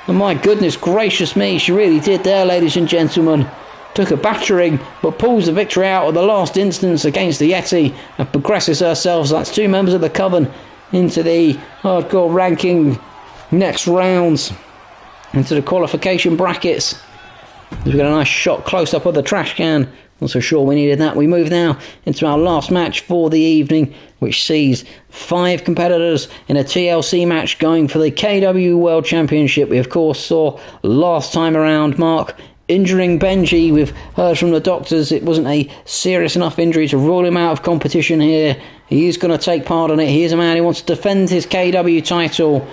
And my goodness gracious me, she really did there, ladies and gentlemen. Took a battering, but pulls the victory out at the last instance against the Yeti and progresses herself. So that's 2 members of the Coven into the hardcore ranking next rounds, into the qualification brackets. We've got a nice shot close up of the trash can. Not so sure we needed that. We move now into our last match for the evening, which sees 5 competitors in a TLC match going for the KEW World Championship. We of course saw last time around Mark injuring Benji. We've heard from the doctors it wasn't a serious enough injury to rule him out of competition here. He is going to take part in it. He is a man who wants to defend his KEW title.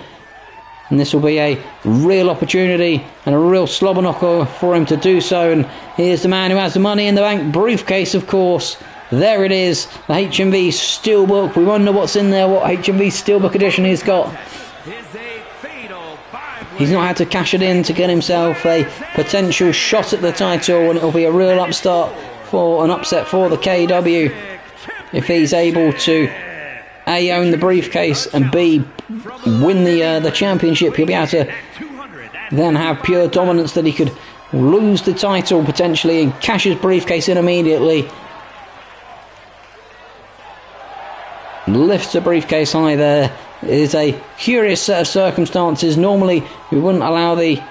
And this will be a real opportunity and a real slobber knocker for him to do so. And here's the man who has the Money in the Bank briefcase, of course. There it is, the HMV Steelbook. We wonder what's in there, what HMV Steelbook edition he's got. He's not had to cash it in to get himself a potential shot at the title, and it'll be a real upset for the KEW if he's able to A, own the briefcase, and B, win the championship. He'll be able to then have pure dominance that he could lose the title potentially and cash his briefcase in immediately. Lifts the briefcase high there. It is a curious set of circumstances. Normally we wouldn't allow the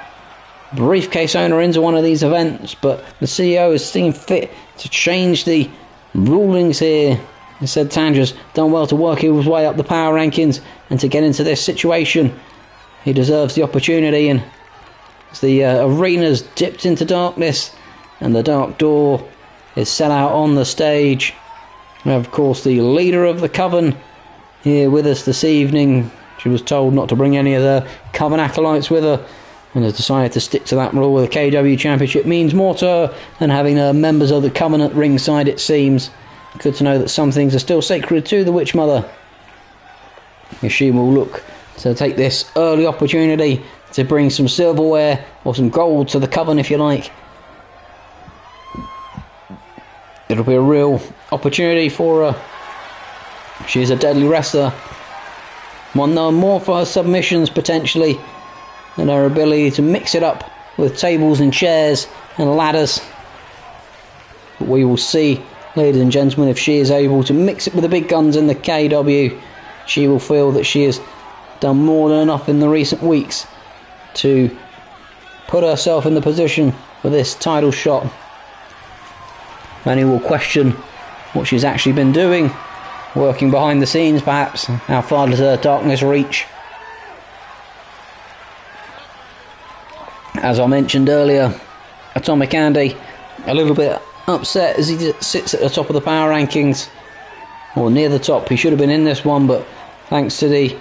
briefcase owner into one of these events, but the CEO has seen fit to change the rulings here. He said Tanger's done well to work his way up the power rankings and to get into this situation. He deserves the opportunity, and as the arena's dipped into darkness and the dark door is set out on the stage, we have, of course, the leader of the Coven here with us this evening. She was told not to bring any of the Coven acolytes with her and has decided to stick to that rule. The KEW Championship means more to her than having members of the Coven at ringside, it seems. Good to know that some things are still sacred to the Witch Mother. She will look to take this early opportunity to bring some silverware or some gold to the Coven, if you like. It'll be a real opportunity for her. She's a deadly wrestler. One known more for her submissions potentially and her ability to mix it up with tables and chairs and ladders. But we will see, ladies and gentlemen, if she is able to mix it with the big guns in the KEW. She will feel that she has done more than enough in the recent weeks to put herself in the position for this title shot. Many will question what she's actually been doing, working behind the scenes perhaps. How far does her darkness reach? As I mentioned earlier, Atomic Andy a little bit upset as he sits at the top of the power rankings, or near the top. He should have been in this one, but thanks to the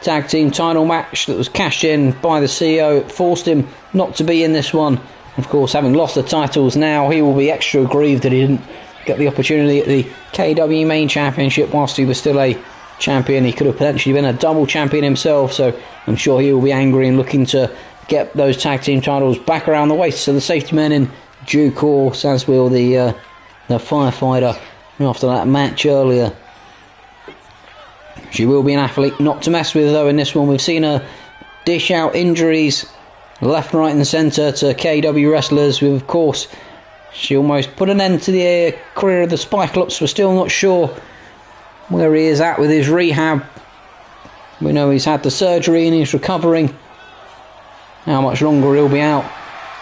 tag team title match that was cashed in by the CEO, it forced him not to be in this one. Of course, having lost the titles now, he will be extra aggrieved that he didn't get the opportunity at the KEW main championship whilst he was still a champion. He could have potentially been a double champion himself, so I'm sure he will be angry and looking to get those tag team titles back around the waist. So the safety men in due course, as will the firefighter after that match earlier. She will be an athlete not to mess with, though, in this one. We've seen her dish out injuries left, right and centre to KEW wrestlers. With, of course, she almost put an end to the career of the Spikelops. We're still not sure where he is at with his rehab. We know he's had the surgery and he's recovering. How much longer he'll be out,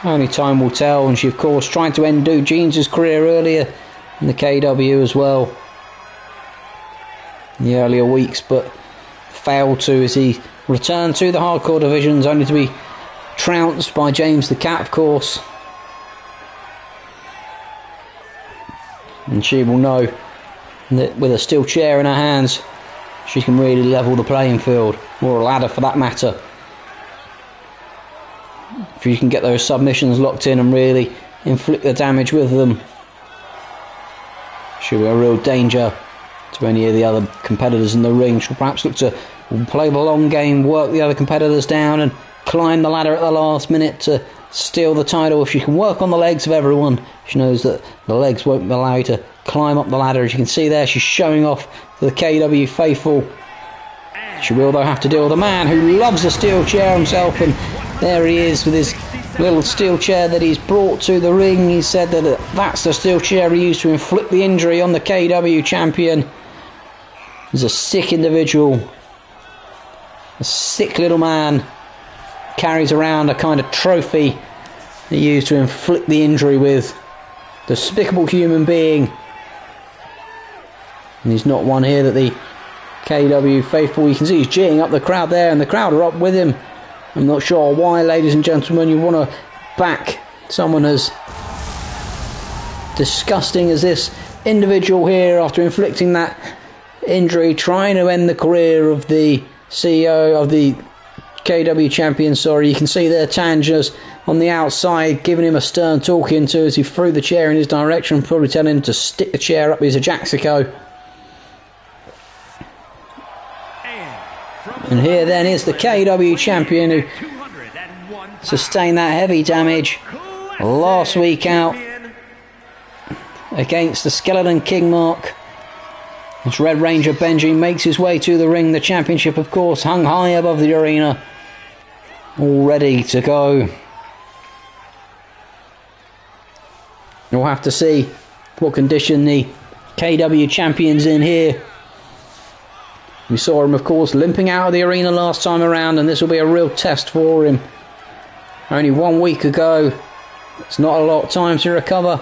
only time will tell. And she, of course, tried to end Jeans' career earlier in the KEW as well, in the earlier weeks, but failed to as he returned to the hardcore divisions, only to be trounced by James the Cat, of course. And she will know that with a steel chair in her hands, she can really level the playing field, or a ladder for that matter. If you can get those submissions locked in and really inflict the damage with them, she'll be a real danger to any of the other competitors in the ring. She'll perhaps look to play the long game, work the other competitors down and climb the ladder at the last minute to steal the title. If she can work on the legs of everyone, she knows that the legs won't allow you to climb up the ladder. As you can see there, she's showing off to the KEW faithful. She will though have to deal with a man who loves a steel chair himself, and there he is with his little steel chair that he's brought to the ring. He said that that's the steel chair he used to inflict the injury on the KEW champion. He's a sick individual, a sick little man, carries around a kind of trophy he used to inflict the injury with. Despicable human being. And he's not one here that the KEW faithful, you can see he's geeing up the crowd there, and the crowd are up with him. I'm not sure why, ladies and gentlemen, you want to back someone as disgusting as this individual here after inflicting that injury, trying to end the career of the CEO of the KEW champion. Sorry, you can see there Tanja's on the outside giving him a stern talking to as he threw the chair in his direction, probably telling him to stick the chair up his Ajaxico. And here then is the KEW champion who sustained that heavy damage last week out against the Skeleton King Mark. As Red Ranger Benji makes his way to the ring, the championship of course hung high above the arena, all ready to go. We'll have to see what condition the KEW champion's in here. We saw him of course limping out of the arena last time around, and this will be a real test for him. Only 1 week ago. It's not a lot of time to recover.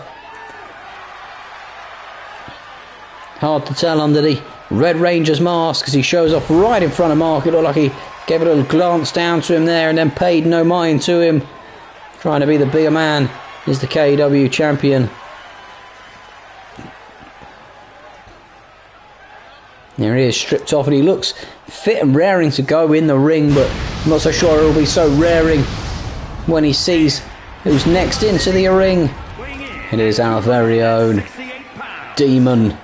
Hard to tell under the Red Ranger's mask as he shows off right in front of Mark. It looked like he gave a little glance down to him there and then paid no mind to him. Trying to be the bigger man is the KEW champion. There he is, stripped off, and he looks fit and raring to go in the ring, but I'm not so sure he'll be so raring when he sees who's next into the ring. It is our very own Demon.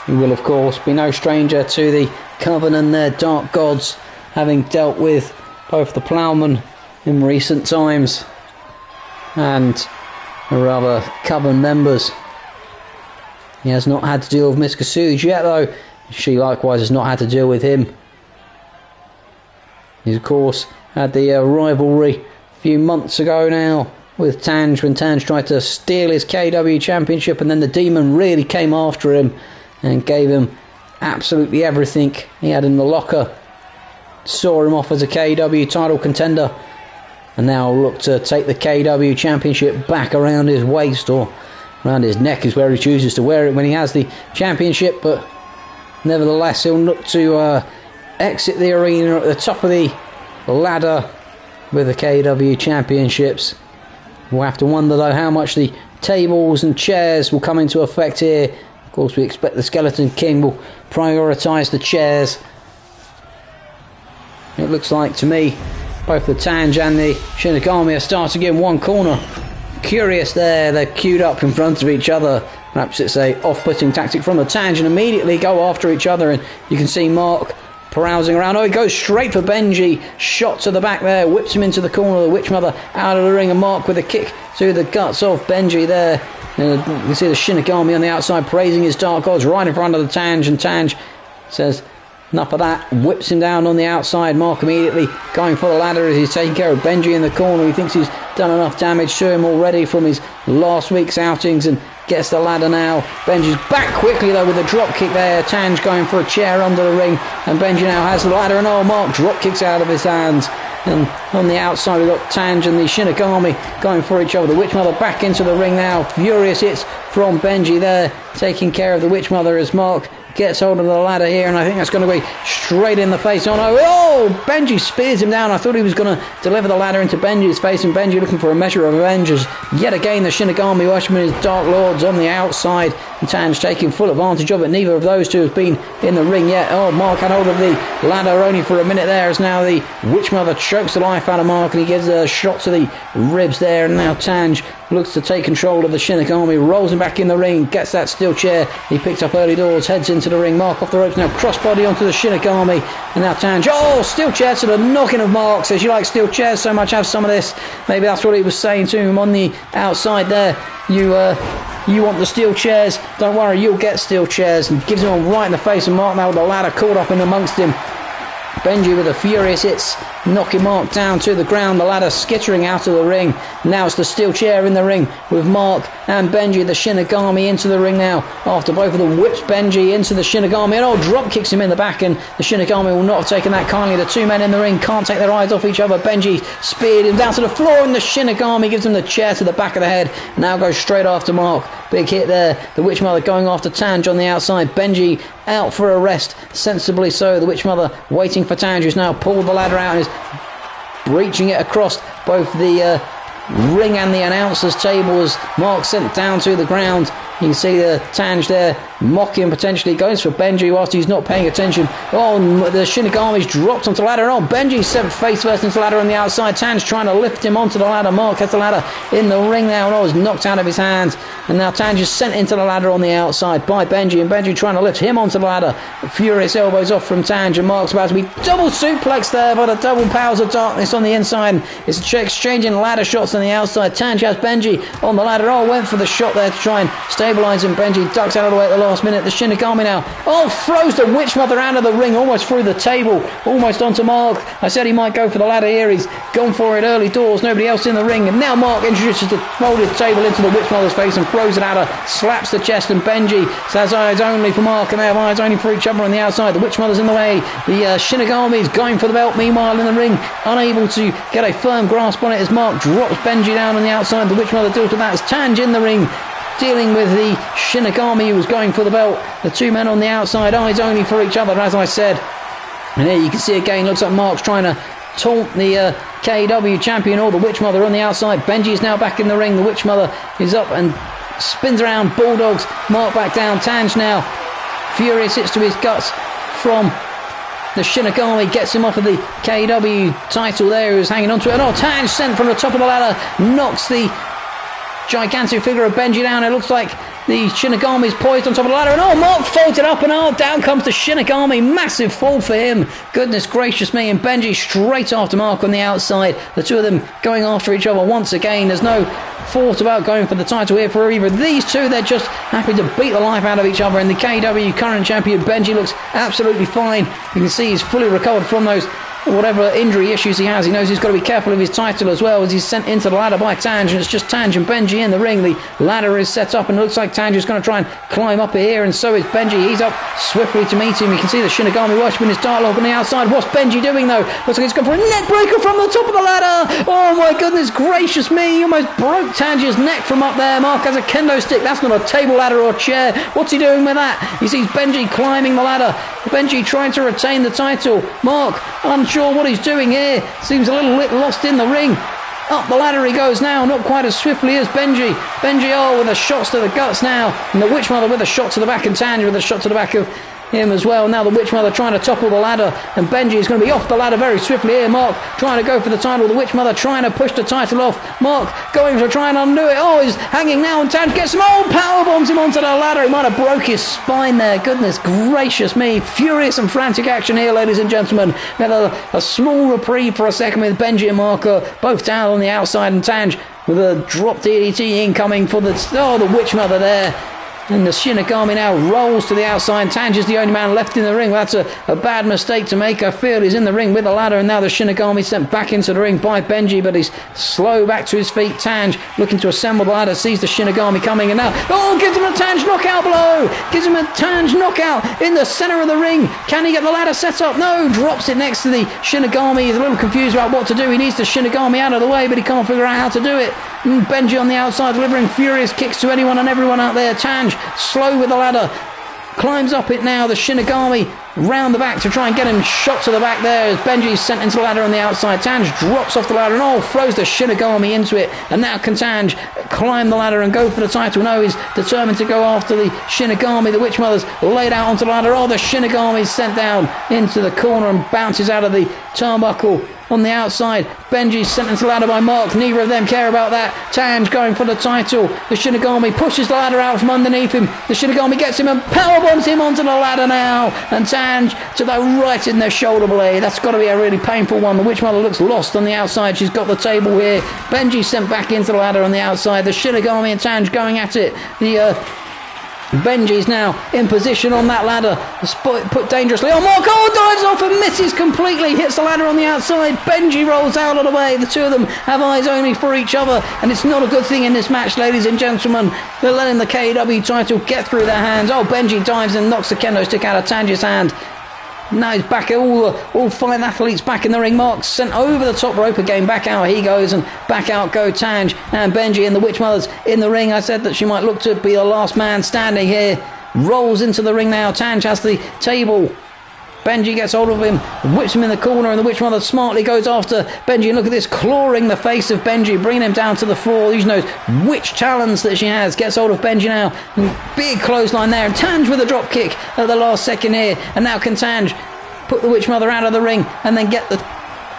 He will of course be no stranger to the Coven and their dark gods, having dealt with both the Ploughman in recent times and the other Coven members. He has not had to deal with Miss Kasuj yet though. She likewise has not had to deal with him. He's of course had the rivalry a few months ago now with Tanj, when Tanj tried to steal his KEW championship, and then the Demon really came after him and gave him absolutely everything he had in the locker. Saw him off as a KEW title contender, and now look to take the KEW championship back around his waist, or around his neck is where he chooses to wear it when he has the championship. But nevertheless he'll look to exit the arena at the top of the ladder with the KEW championships. We'll have to wonder though how much the tables and chairs will come into effect here. Of course we expect the Skeleton King will prioritise the chairs. It looks like to me both the Tanj and the Shinigami are starting in one corner. Curious there, they're queued up in front of each other. Perhaps it's a off-putting tactic from the Tanj, and immediately go after each other, and you can see Mark browsing around. Oh, he goes straight for Benji. Shot to the back there, whips him into the corner. The Witch Mother out of the ring, and Mark with a kick to the guts of Benji there. You can see the Shinigami on the outside praising his dark gods right in front of the Tanj, and Tanj says enough of that, whips him down on the outside. Mark immediately going for the ladder as he's taking care of Benji in the corner. He thinks he's done enough damage to him already from his last week's outings, and gets the ladder now. Benji's back quickly though with a drop kick there. Tanj going for a chair under the ring, and Benji now has the ladder, and oh, Mark drop kicks out of his hands. And on the outside we've got Tanj and the Shinigami going for each other. The Witch Mother back into the ring now. Furious hits from Benji there, taking care of the Witch Mother as Mark gets hold of the ladder here, and I think that's going to be straight in the face. Oh no, oh, Benji spears him down. I thought he was going to deliver the ladder into Benji's face, and Benji looking for a measure of revenge. Yet again the Shinigami Watchman is Dark Lords on the outside, and Tanj taking full advantage of it. Neither of those two has been in the ring yet. Oh, Mark had hold of the ladder only for a minute there, as now the Witchmother chokes the life out of Mark, and he gives a shot to the ribs there, and now Tanj looks to take control of the Shinigami, rolls him back in the ring, gets that steel chair he picked up early doors, heads into the ring. Mark off the ropes now, crossbody onto the Shinigami, and now Tanj, oh, steel chair to the knocking of Mark. Says, you like steel chairs so much, have some of this. Maybe that's what he was saying to him on the outside there. You want the steel chairs, don't worry, you'll get steel chairs. And gives him one right in the face, and Mark now with the ladder caught up in amongst him. Benji with a furious hits, knocking Mark down to the ground, the ladder skittering out of the ring. Now it's the steel chair in the ring with Mark and Benji, the Shinigami into the ring now, after both of them whips Benji into the Shinigami, and oh, drop kicks him in the back, and the Shinigami will not have taken that kindly. The two men in the ring can't take their eyes off each other. Benji speared him down to the floor, and the Shinigami gives him the chair to the back of the head. Now goes straight after Mark. Big hit there. The Witchmother going after Tanj on the outside. Benji out for a rest, sensibly so. The Witchmother waiting for Tanj, who's now pulled the ladder out and is breaching it across both the ring and the announcer's table as Mark sent down to the ground. You can see the Tanj there mocking, potentially goes for Benji whilst he's not paying attention. Oh, the Shinigami's dropped onto the ladder. Oh, Benji sent face first into the ladder on the outside. Tanj trying to lift him onto the ladder. Mark has the ladder in the ring now, and oh, is knocked out of his hands. And now Tanj is sent into the ladder on the outside by Benji, and Benji trying to lift him onto the ladder. Furious elbows off from Tanj, and Mark's about to be double suplexed there by the double powers of darkness on the inside. It's exchanging ladder shots on the outside. Tanj has Benji on the ladder. Oh, went for the shot there to try and stabilise him. Benji ducks out of the way at the last minute. The Shinigami now, oh, throws the Witchmother out of the ring, almost through the table, almost onto Mark. I said he might go for the ladder here. He's gone for it early doors, nobody else in the ring, and now Mark introduces the folded table into the Witchmother's face and throws it at her, slaps the chest, and Benji says eyes only for Mark, and they have eyes only for each other on the outside. The Witchmother's in the way. The Shinigami's going for the belt, meanwhile in the ring, unable to get a firm grasp on it as Mark drops Benji down on the outside. The Witchmother deals with that as Tanj in the ring, dealing with the Shinigami who was going for the belt. The two men on the outside, eyes only for each other, as I said. And here you can see again, looks like Mark's trying to taunt the KEW champion, or the Witchmother on the outside. Benji is now back in the ring. The Witchmother is up and spins around, bulldogs Mark back down. Tanj now, furious hits to his guts from the Shinigami, gets him off of the KEW title there, who's hanging on to it. And oh, Tanj sent from the top of the ladder, knocks the gigantic figure of Benji down. It looks like the Shinigami's poised on top of the ladder, and oh, Mark folds it up, and oh, down comes the Shinigami. Massive fall for him. Goodness gracious me. And Benji straight after Mark on the outside. The two of them going after each other once again. There's no thought about going for the title here for either of these two. They're just happy to beat the life out of each other. And the KEW current champion Benji looks absolutely fine. You can see he's fully recovered from those whatever injury issues he has. He knows he's got to be careful of his title as well, as he's sent into the ladder by Tanj, and it's just Tanj and Benji in the ring. The ladder is set up, and it looks like Tanj is going to try and climb up here, and so is Benji. He's up swiftly to meet him. You can see the Shinigami Watchman is dialogue on the outside. What's Benji doing though? Looks like he's gone for a neck breaker from the top of the ladder. Oh my goodness gracious me, he almost broke Tanj's neck from up there. Mark has a kendo stick. That's not a table ladder or chair. What's he doing with that? He sees Benji climbing the ladder. Benji trying to retain the title. Mark unsure what he's doing here. Seems a little bit lost in the ring. Up the ladder he goes now, not quite as swiftly as Benji. Benji, oh, with the shots to the guts now. And the Witchmother with a shot to the back, and Tanj with a shot to the back of him as well. Now the Witchmother trying to topple the ladder, and Benji is going to be off the ladder very swiftly here. Mark trying to go for the title. The Witchmother trying to push the title off. Mark going to try and undo it. Oh, he's hanging now, and Tanj gets him. Oh, power bombs him onto the ladder. He might have broke his spine there. Goodness gracious me. Furious and frantic action here, ladies and gentlemen. We had a small reprieve for a second with Benji and Mark both down on the outside, and Tanj with a drop DDT incoming for the Witchmother there. And the Shinigami now rolls to the outside. Tanj is the only man left in the ring. That's a bad mistake to make. I feel he's in the ring with the ladder, and now the Shinigami sent back into the ring by Benji, but he's slow back to his feet. Tanj looking to assemble the ladder, sees the Shinigami coming, and now, oh, gives him a Tanj knockout blow. Gives him a Tanj knockout in the center of the ring. Can he get the ladder set up? No, drops it next to the Shinigami. He's a little confused about what to do. He needs the Shinigami out of the way, but he can't figure out how to do it. And Benji on the outside delivering furious kicks to anyone and everyone out there. Tanj slow with the ladder. climbs up it now. The Shinigami round the back to try and get him shot to the back there as Benji's sent into the ladder on the outside. Tanj drops off the ladder and throws the Shinigami into it. And now can Tanj climb the ladder and go for the title? No, he's determined to go after the Shinigami. The Witch Mother's laid out onto the ladder. The Shinigami's sent down into the corner and bounces out of the turnbuckle. On the outside, Benji's sent into the ladder by Mark. Neither of them care about that. Tanj going for the title. The Shinigami pushes the ladder out from underneath him. The Shinigami gets him and powerbombs him onto the ladder now. And Tanj to the right in the shoulder blade. That's got to be a really painful one. The Witch Mother looks lost on the outside. She's got the table here. Benji sent back into the ladder on the outside. The Shinigami and Tanj going at it. Benji's now in position on that ladder, put dangerously on. Mark dives off and misses completely, hits the ladder on the outside. Benji rolls out of the way. The two of them have eyes only for each other, and it's not a good thing in this match, ladies and gentlemen. They're letting the KEW title get through their hands. Benji dives and knocks the kendo stick out of Tanj's hand. Now he's back, all 5 athletes back in the ring. Mark's sent over the top rope again. Back out he goes, and back out go Tanj and Benji, and the Witch Mother's in the ring. I said that she might look to be the last man standing here. Rolls into the ring now. Tanj has the table. Benji gets hold of him, whips him in the corner, and the Witch Mother smartly goes after Benji. And look at this, clawing the face of Benji, bringing him down to the floor. Who knows which talons that she has. Gets hold of Benji now. Big clothesline there, and Tanj with a drop kick at the last second here. And now can Tanj put the Witch Mother out of the ring and then get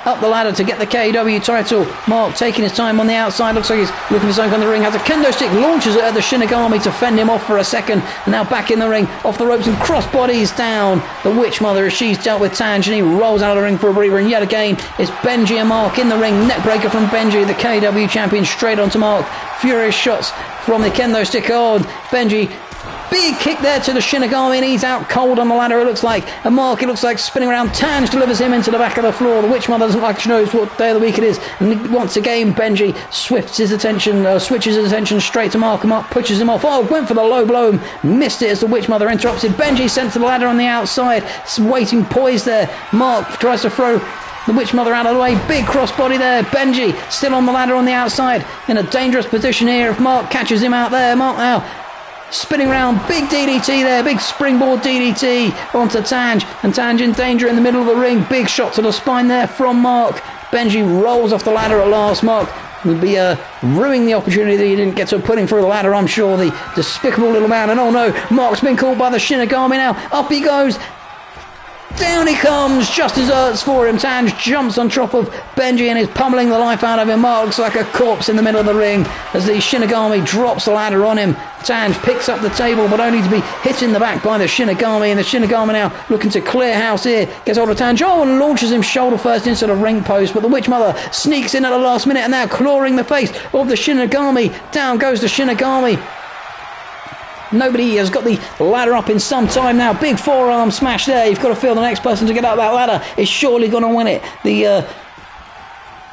up the ladder to get the KEW title. Mark taking his time on the outside. Looks like he's looking for something on the ring. Has a kendo stick, launches it at the Shinigami to fend him off for a second. And now back in the ring, off the ropes and crossbodies down the Witch Mother as she's dealt with Tanj, and he rolls out of the ring for a breather. And yet again, it's Benji and Mark in the ring. Neckbreaker from Benji, the KEW champion, straight onto Mark. Furious shots from the kendo stick. Benji. Big kick there to the Shinigami, and he's out cold on the ladder, it looks like. And Mark, it looks like, spinning around. Tanj delivers him into the back of the floor. The Witch Mother doesn't like, she knows what day of the week it is. And once again, Benji switches his attention straight to Mark, and Mark pushes him off. Went for the low blow and missed it as the Witch Mother interrupted. Benji sent to the ladder on the outside, waiting poised there. Mark tries to throw the Witch Mother out of the way. Big crossbody there. Benji still on the ladder on the outside, in a dangerous position here if Mark catches him out there. Mark now spinning around, big DDT there, big springboard DDT onto Tanj, and Tanj in danger in the middle of the ring. Big shot to the spine there from Mark. Benji rolls off the ladder at last. Mark would be ruining the opportunity that he didn't get to put him through the ladder, I'm sure, the despicable little man. And oh no, Mark's been caught by the Shinigami now. Up he goes. Down he comes, just as hurts for him. Tanj jumps on top of Benji and is pummeling the life out of him. Mark looks like a corpse in the middle of the ring as the Shinigami drops the ladder on him. Tanj picks up the table, but only to be hit in the back by the Shinigami. And the Shinigami now looking to clear house here. Gets hold of Tanj and launches him shoulder first into the ring post. But the Witch Mother sneaks in at the last minute and now clawing the face of the Shinigami. Down goes the Shinigami. Nobody has got the ladder up in some time now. Big forearm smash there. You've got to feel the next person to get up that ladder is surely going to win it. The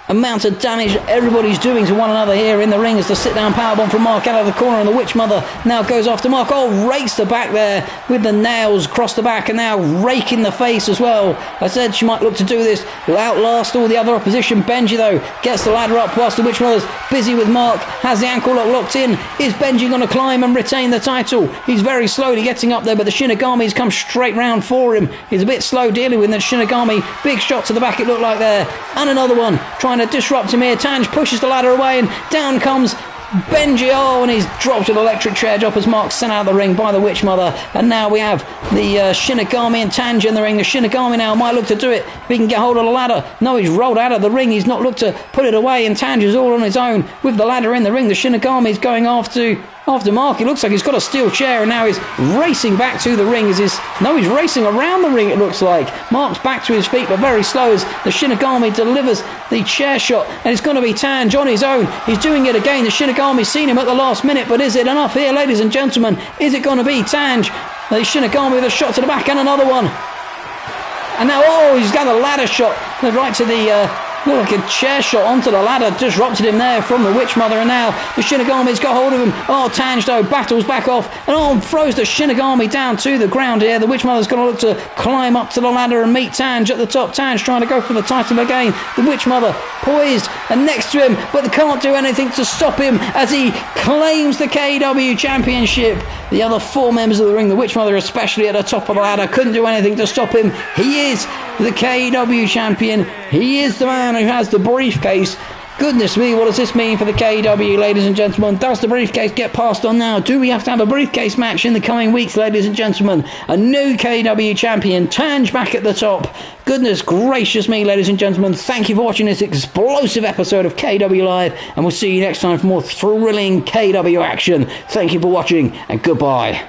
amount of damage everybody's doing to one another here in the ring is the sit-down powerbomb from Mark out of the corner, and the Witch Mother now goes after Mark. Rakes the back there with the nails across the back, and now raking the face as well. I said she might look to do this, outlast all the other opposition. Benji, though, gets the ladder up whilst the Witch Mother's busy with Mark, has the ankle lock locked in. Is Benji going to climb and retain the title? He's very slowly getting up there, but the Shinigami's come straight round for him. He's a bit slow dealing with the Shinigami. Big shot to the back, it looked like there. And another one, trying to disrupt him here. Tanj pushes the ladder away, and down comes Benji, and he's dropped an electric chair drop as Mark's sent out of the ring by the Witch Mother. And now we have the Shinigami and Tanj in the ring. The Shinigami now might look to do it if he can get hold of the ladder. No, he's rolled out of the ring. He's not looked to put it away, and Tanj is all on his own with the ladder in the ring. The Shinigami's going after Mark. It looks like he's got a steel chair, and now he's racing back to the ring. He's racing around the ring, it looks like. Mark's back to his feet, but very slow as the Shinigami delivers the chair shot, and it's going to be Tanj on his own. He's doing it again. The Shinigami's seen him at the last minute, but is it enough here, ladies and gentlemen? Is it going to be Tanj? The Shinigami with a shot to the back and another one. And now, he's got a ladder shot right to the Look, a chair shot onto the ladder, disrupted him there from the Witch Mother, and now the Shinigami's got hold of him. Oh, Tanjiro battles back off, and throws the Shinigami down to the ground here. The Witch Mother's going to look to climb up to the ladder and meet Tanj at the top. Tanj trying to go for the title again. The Witch Mother poised and next to him, but they can't do anything to stop him as he claims the KEW Championship. The other 4 members of the ring, the Witch Mother especially at the top of the ladder, couldn't do anything to stop him. He is the KEW Champion. He is the man who has the briefcase. Goodness me, what does this mean for the KEW, ladies and gentlemen? Does the briefcase get passed on now? Do we have to have a briefcase match in the coming weeks, ladies and gentlemen? A new KEW champion, Tanj back at the top. Goodness gracious me, ladies and gentlemen. Thank you for watching this explosive episode of KEW Live, and we'll see you next time for more thrilling KEW action. Thank you for watching, and goodbye.